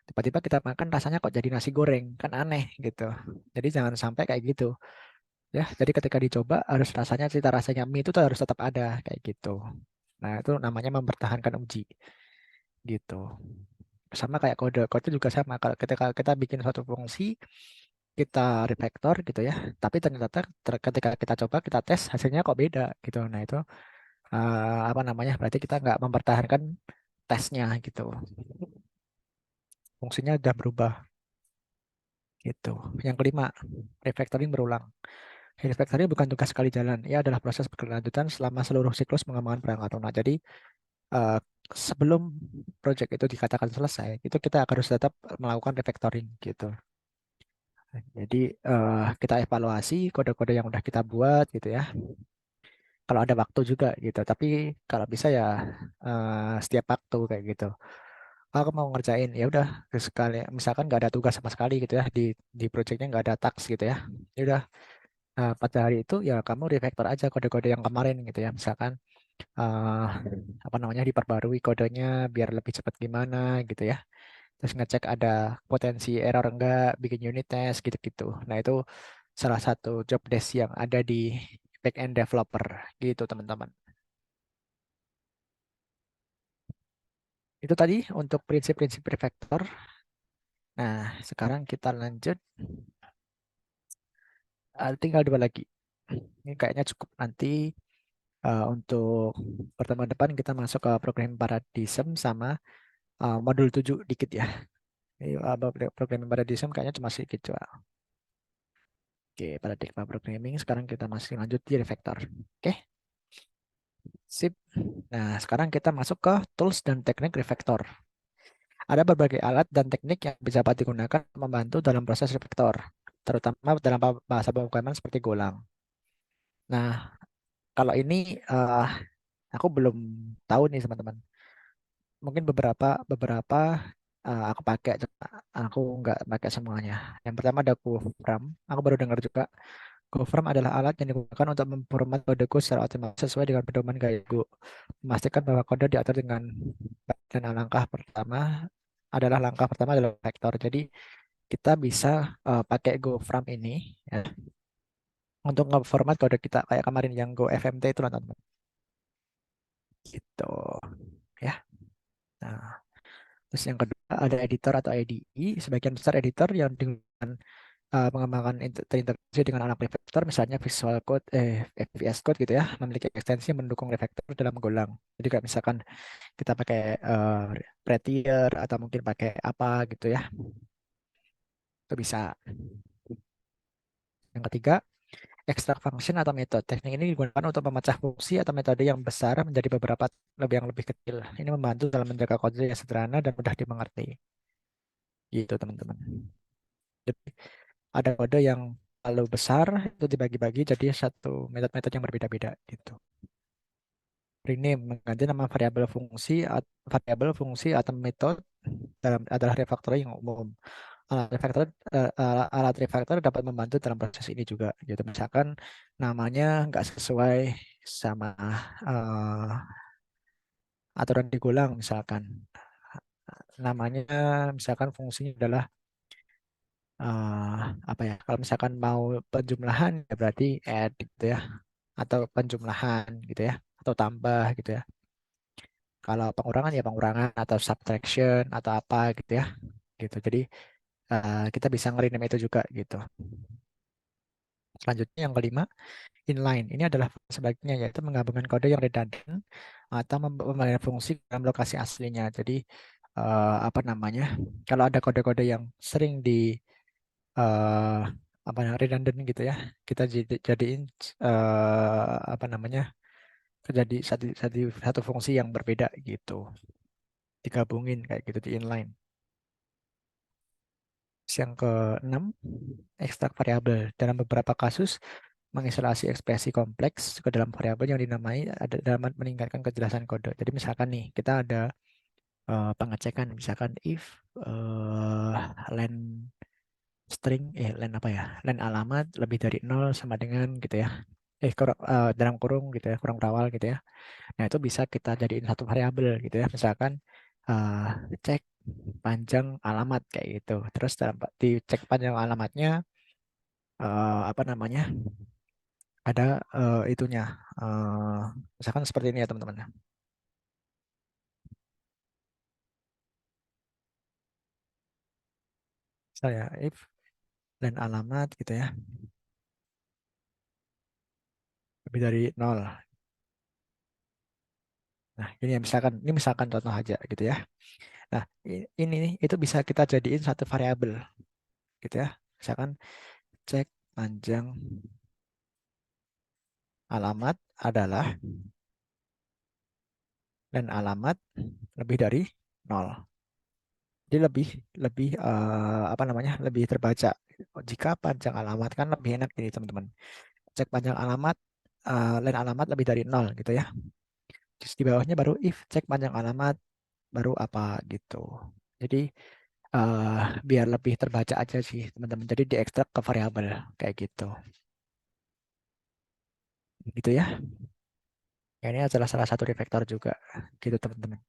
Tiba-tiba kita makan rasanya kok jadi nasi goreng, kan aneh gitu. Jadi jangan sampai kayak gitu. Ya, jadi ketika dicoba harus rasanya, cita rasanya mie itu tuh harus tetap ada kayak gitu. Nah, itu namanya mempertahankan uji gitu. Sama kayak kode juga sama. Kalau ketika kita bikin suatu fungsi, kita refactor gitu ya, tapi ternyata ketika kita coba, kita tes, hasilnya kok beda gitu. Nah, itu apa namanya? Berarti kita nggak mempertahankan tesnya gitu. Fungsinya udah berubah gitu. Yang kelima, refactoring berulang. Refactoring bukan tugas sekali jalan, ia adalah proses berkelanjutan selama seluruh siklus pengembangan perangkat lunak. Jadi eh, sebelum project itu dikatakan selesai, itu kita harus tetap melakukan refactoring gitu. Jadi kita evaluasi kode-kode yang udah kita buat gitu ya. Kalau ada waktu juga gitu. Tapi kalau bisa ya setiap waktu kayak gitu. Kalau aku mau ngerjain ya udah sekali. Misalkan nggak ada tugas sama sekali gitu ya, di projectnya nggak ada task gitu ya. Ya udah, pada hari itu ya kamu refactor aja kode-kode yang kemarin gitu ya. Misalkan eh, apa namanya, diperbarui kodenya biar lebih cepat gimana gitu ya. Terus ngecek ada potensi error enggak, bikin unit test gitu-gitu. Nah, itu salah satu job desk yang ada di backend developer gitu, teman-teman. Itu tadi untuk prinsip-prinsip refactor. Nah, sekarang kita lanjut. Tinggal dua lagi. Ini kayaknya cukup nanti untuk pertemuan depan kita masuk ke program Paradigm sama modul 7 dikit ya. Ini program Paradigm kayaknya cuma sedikit coba. Oke, paradigma programming. Sekarang kita masih lanjut di refactor. Oke, sip. Nah, sekarang kita masuk ke tools dan teknik refactor. Ada berbagai alat dan teknik yang bisa dapat digunakan membantu dalam proses refactor, terutama dalam bahasa pemrograman seperti Golang. Nah, kalau ini aku belum tahu nih teman-teman. Mungkin beberapa aku pakai, cuma aku nggak pakai semuanya. Yang pertama ada GoFrame. Aku baru dengar juga. GoFrame adalah alat yang digunakan untuk memformat kodeku secara otomatis sesuai dengan pedoman gaya Go. Memastikan bahwa kode diatur dengan baik. Dan langkah pertama adalah vektor. Jadi kita bisa pakai GoFrame ini ya, untuk nge-format kode kita kayak kemarin yang GoFMT itu loh teman-teman. Gitu ya. Nah, terus yang kedua ada editor atau IDE. Sebagian besar editor yang dengan mengembangkan terintegrasi dengan anak refactor, misalnya Visual Code, VS Code gitu ya, memiliki ekstensi yang mendukung refactor dalam Golang. Jadi kayak misalkan kita pakai Prettier atau mungkin pakai apa gitu ya, itu bisa. Yang ketiga, extract function atau metode. Teknik ini digunakan untuk memecah fungsi atau metode yang besar menjadi beberapa yang lebih kecil. Ini membantu dalam menjaga kode yang sederhana dan mudah dimengerti. Gitu teman-teman. Jadi ada kode yang terlalu besar itu dibagi-bagi jadi satu metode-metode yang berbeda-beda gitu. Rename mengganti nama variabel fungsi atau metode dalam adalah refactoring yang umum. Alat refactor dapat membantu dalam proses ini juga. Gitu. Misalkan namanya nggak sesuai sama aturan di Golang, misalkan namanya, misalkan fungsinya adalah apa ya? Kalau misalkan mau penjumlahan ya berarti add gitu ya, atau penjumlahan gitu ya, atau tambah gitu ya. Kalau pengurangan ya pengurangan atau subtraction atau apa gitu ya, gitu. Jadi kita bisa nge-rename itu juga gitu. Selanjutnya yang kelima, inline. Ini adalah sebaliknya, yaitu menggabungkan kode yang redundant atau memberikan fungsi dalam lokasi aslinya. Jadi apa namanya? Kalau ada kode-kode yang sering di apa redundant gitu ya, kita jadiin apa namanya? Jadi satu fungsi yang berbeda gitu. Digabungin kayak gitu di inline. Yang keenam, ekstrak variabel. Dalam beberapa kasus, mengisolasi ekspresi kompleks ke dalam variabel yang dinamai ada dalam meningkatkan kejelasan kode. Jadi misalkan nih, kita ada pengecekan, misalkan if len string, len apa ya, len alamat lebih dari 0 sama dengan gitu ya, dalam kurung gitu ya, kurang berawal gitu ya. Nah itu bisa kita jadiin satu variabel gitu ya, misalkan cek panjang alamat kayak gitu. Terus di cek panjang alamatnya apa namanya, ada itunya, misalkan seperti ini ya teman-teman. Saya if dan alamat gitu ya lebih dari 0. Nah ini ya, ini misalkan contoh aja gitu ya. Nah ini itu bisa kita jadiin satu variabel gitu ya. Misalkan cek panjang alamat adalah dan alamat lebih dari 0. Jadi lebih apa namanya, lebih terbaca. Jika panjang alamat kan lebih enak ini teman-teman. Cek panjang alamat len alamat lebih dari 0 gitu ya. Terus di bawahnya baru if cek panjang alamat baru apa gitu. Jadi biar lebih terbaca aja sih teman-teman. Jadi diekstrak ke variabel kayak gitu. Gitu ya. Ini adalah salah satu refactor juga gitu teman-teman.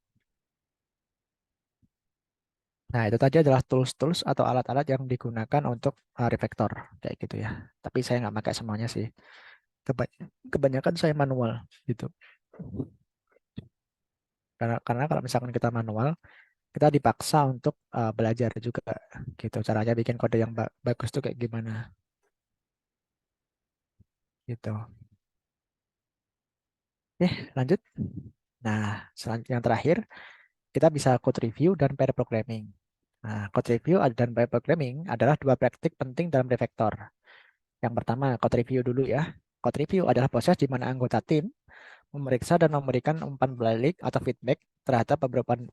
Nah, itu tadi adalah tools-tools atau alat-alat yang digunakan untuk refactor kayak gitu ya. Tapi saya nggak pakai semuanya sih. Kebanyakan saya manual gitu. Karena kalau misalkan kita manual, kita dipaksa untuk belajar juga gitu. Caranya bikin kode yang bagus tuh kayak gimana gitu. Lanjut. Nah, selanjutnya yang terakhir, kita bisa code review dan pair programming. Nah, code review dan pair programming adalah dua praktik penting dalam refactor. Yang pertama, code review dulu ya. Code review adalah proses di mana anggota tim memeriksa dan memberikan umpan balik atau feedback terhadap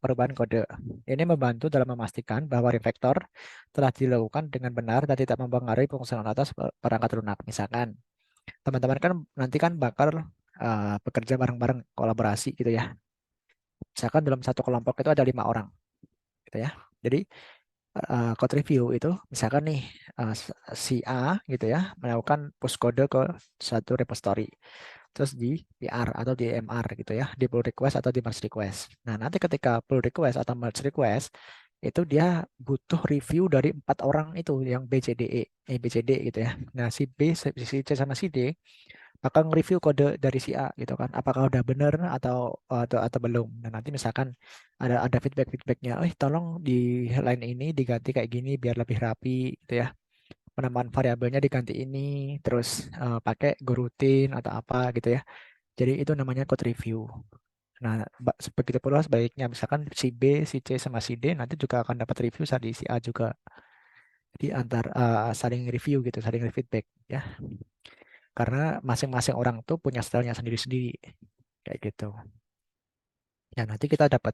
perubahan kode. Ini membantu dalam memastikan bahwa refactor telah dilakukan dengan benar dan tidak mempengaruhi fungsionalitas perangkat lunak. Misalkan, teman-teman kan nanti kan bakal bekerja bareng-bareng, kolaborasi gitu ya. Misalkan dalam satu kelompok itu ada 5 orang, gitu ya. Jadi code review itu misalkan nih si A gitu ya melakukan push kode ke satu repository. Terus di PR atau di MR gitu ya, di pull request atau di merge request. Nah, nanti ketika pull request atau merge request itu dia butuh review dari 4 orang itu yang BCDE, BCD gitu ya. Nah, si B, si C sama si D bakal nge-review kode dari si A gitu kan. Apakah udah bener atau belum. Nah, nanti misalkan ada feedbacknya, tolong di line ini diganti kayak gini biar lebih rapi gitu ya. Penambahan variabelnya diganti ini, terus pakai goroutine atau apa gitu ya. Jadi itu namanya code review. Nah, begitu pula sebaliknya, misalkan si B, si C, sama si D nanti juga akan dapat review dari si A juga. Jadi antar saling review gitu, saling feedback ya. Karena masing-masing orang tuh punya stylenya sendiri-sendiri kayak gitu. Ya nanti kita dapat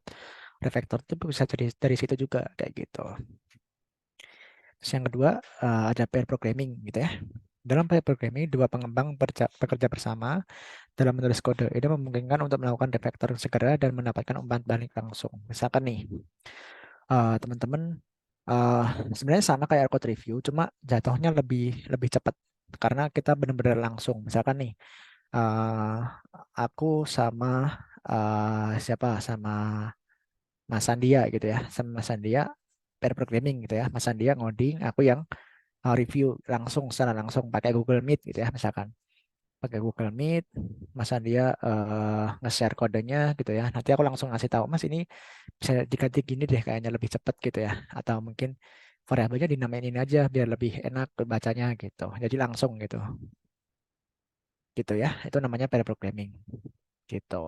refactor itu bisa dari situ juga kayak gitu. Terus yang kedua ada pair programming gitu ya. Dalam pair programming, dua pengembang bekerja bersama dalam menulis kode. Ini memungkinkan untuk melakukan refactoring segera dan mendapatkan umpan balik langsung. Misalkan nih, teman-teman sebenarnya sama kayak code review, cuma jatuhnya lebih lebih cepat karena kita benar-benar langsung. Misalkan nih, eh, aku sama siapa sama Mas Sandia gitu ya, sama Mas Sandia pair programming gitu ya. Mas Sandia ngoding, aku yang review langsung secara langsung pakai Google Meet gitu ya, misalkan pakai Google Meet, Mas Sandia nge-share kodenya gitu ya. Nanti aku langsung ngasih tahu, Mas ini bisa diganti gini deh kayaknya lebih cepat gitu ya. Atau mungkin variabelnya dinamain ini aja biar lebih enak bacanya gitu. Jadi langsung gitu. Gitu ya. Itu namanya pair programming. Gitu.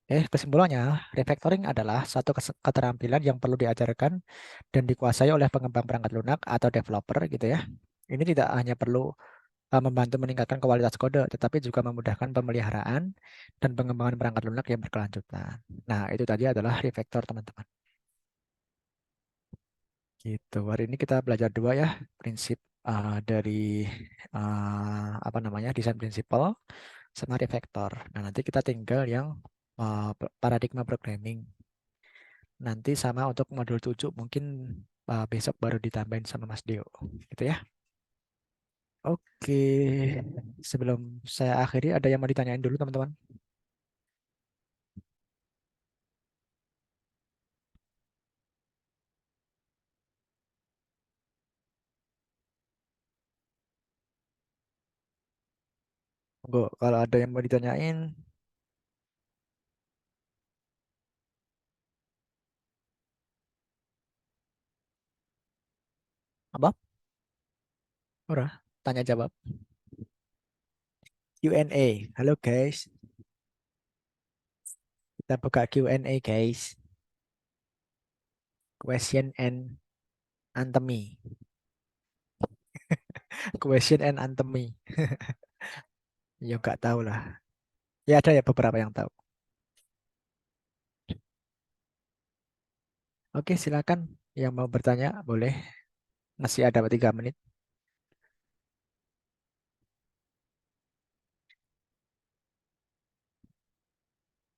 Kesimpulannya, refactoring adalah satu keterampilan yang perlu diajarkan dan dikuasai oleh pengembang perangkat lunak atau developer gitu ya. Ini tidak hanya perlu membantu meningkatkan kualitas kode, tetapi juga memudahkan pemeliharaan dan pengembangan perangkat lunak yang berkelanjutan. Nah, itu tadi adalah refactor, teman-teman. Gitu. Hari ini kita belajar dua ya, prinsip dari apa namanya desain prinsipal sama refactor. Nah, nanti kita tinggal yang paradigma programming. Nanti sama untuk modul 7 mungkin besok baru ditambahin sama Mas Dio. Gitu ya. Oke, sebelum saya akhiri, ada yang mau ditanyain dulu teman-teman? Enggak, kalau ada yang mau ditanyain, apa? Udah, tanya jawab. Q&A. Halo guys, kita buka Q&A guys. Question and answer me. Question and answer me. Ya nggak tahu lah. Ya ada ya beberapa yang tahu. Oke, silakan yang mau bertanya boleh. Masih ada 3 menit.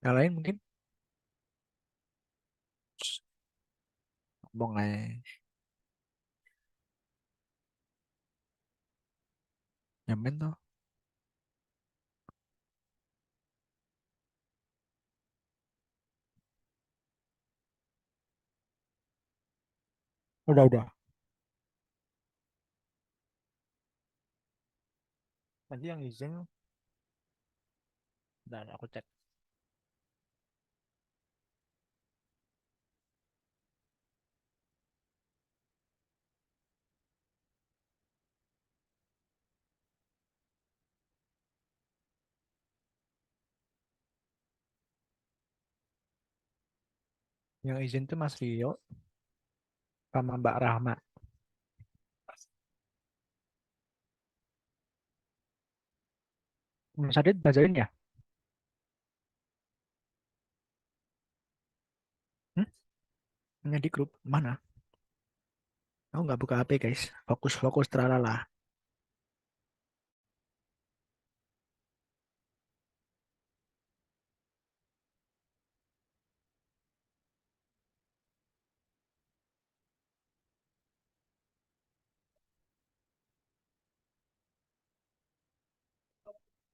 Yang lain mungkin? Ngomong aja. Nyaman tuh. Udah. Nanti yang izin, dan aku cek. Yang izin tuh Mas Rio sama Mbak Rahma. Mas Adit bacain ya? Hmm? Hanya di grup mana? Aku nggak buka HP guys. Fokus teralala.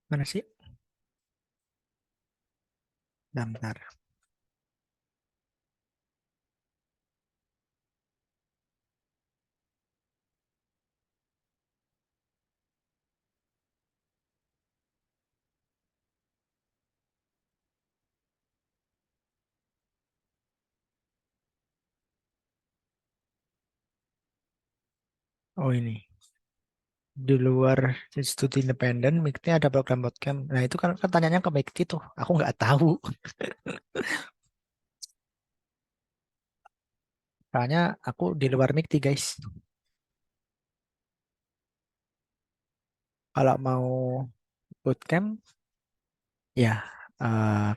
Mana sih? Bentar. Oh ini. Di luar studi independen, Mikti ada program bootcamp. Nah itu kan tanyanya ke Mikti tuh. Aku nggak tahu. Soalnya aku di luar Mikti guys. Kalau mau bootcamp, ya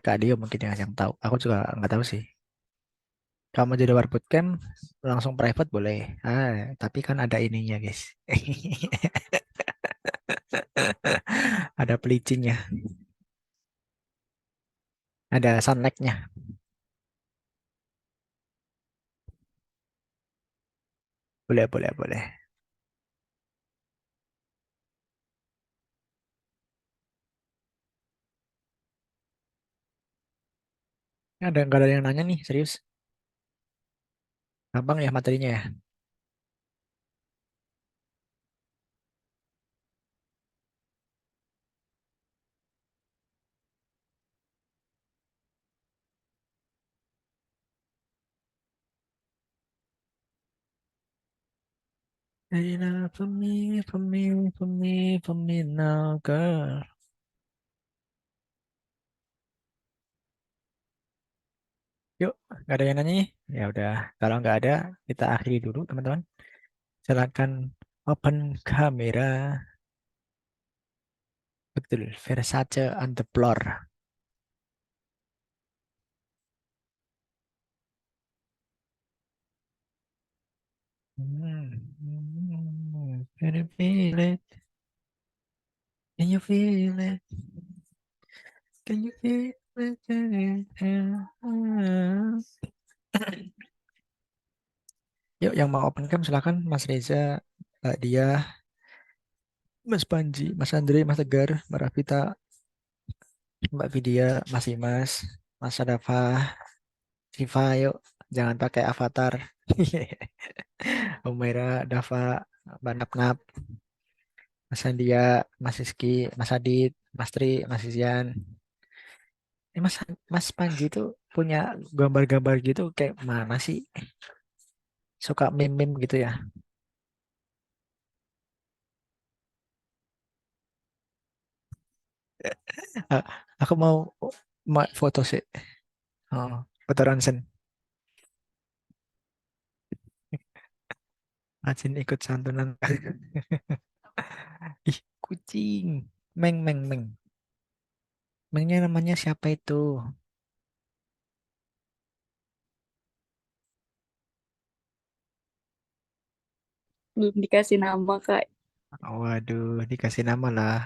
Kak Dio mungkin yang tahu. Aku juga nggak tahu sih. Kamu di luar bootcamp, langsung private boleh. Tapi kan ada ininya guys. Ada pelicinnya, ada sunlight-nya. Boleh, boleh, boleh. Ada nggak ada yang nanya nih, serius? Gampang ya materinya ya. Enough for me, for me, for me, for me now, girl. Yuk, nggak ada yang nanya nih? Ya udah, kalau nggak ada, kita akhiri dulu teman-teman. Silakan open kamera. Betul, Versace on the floor. Can you feel it? Can you feel it? Can you feel it? Yuk, yang mau open cam silakan Mas Reza, Mbak Dia, Mas Panji, Mas Andre, Mas Tegar, Mbak Rafita, Mbak Vidya, Mas Imas, Mas Sadafa, Siva, yuk. Jangan pakai avatar. Umaira, Dafa, Mbak Nap, Mas Sandia, Mas Rizky, Mas Adit, Mas Tri, Mas Izian. Mas, Mas Panji itu punya gambar-gambar gitu kayak mana sih? Suka meme-meme gitu ya? Ah, aku mau foto sih. Oh, foto ronsen. Acin ikut santunan. Ih, kucing. Meng, meng, meng. Mengnya namanya siapa itu? Belum dikasih nama, Kak. Waduh, dikasih nama lah.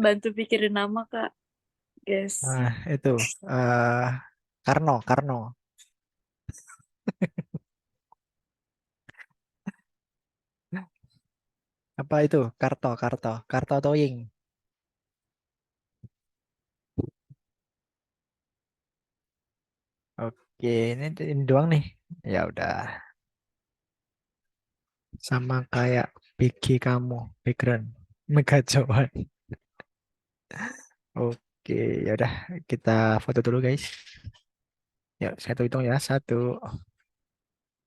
Bantu pikirin nama, Kak. Guys. Nah, itu. eh Karno, Karno. Apa itu? Karto, Karto. Karto Toying. Oke, ini doang nih. Ya udah. Sama kayak Vicky kamu, background. Mega Jawa. Oke, ya udah kita foto dulu guys. Yuk, satu hitung ya. Satu.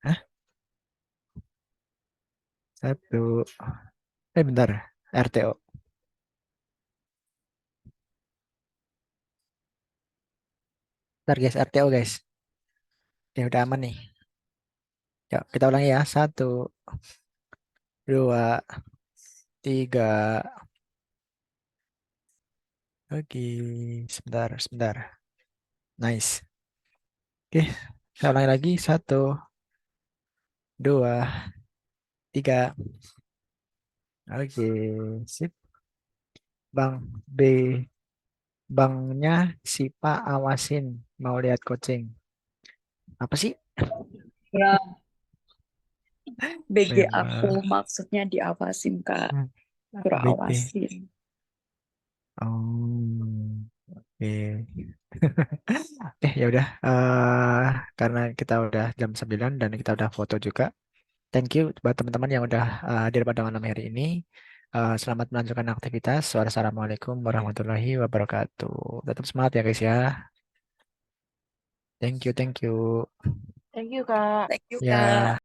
Hah? Satu. Bentar. RTO. Bentar guys, RTO guys. Ya udah aman nih. Yuk, kita ulangi ya. Satu, dua, tiga. Oke, sebentar, sebentar. Nice. Oke, saya ulangi lagi. Satu, dua, tiga. Oke, sip. Bang B. Bangnya si Pak awasin. Mau lihat coaching. Apa sih? Ya. BG aku Memang. maksudnya diawasin Kak, suruh BG. awasin. Oh, oke. Ya udah. Karena kita udah jam 9 dan kita udah foto juga. Thank you buat teman-teman yang udah hadir pada malam hari ini. Selamat melanjutkan aktivitas. Wassalamualaikum warahmatullahi wabarakatuh. Tetap semangat ya guys ya. Thank you, thank you. Thank you, Kak. Thank you Ya. Kak.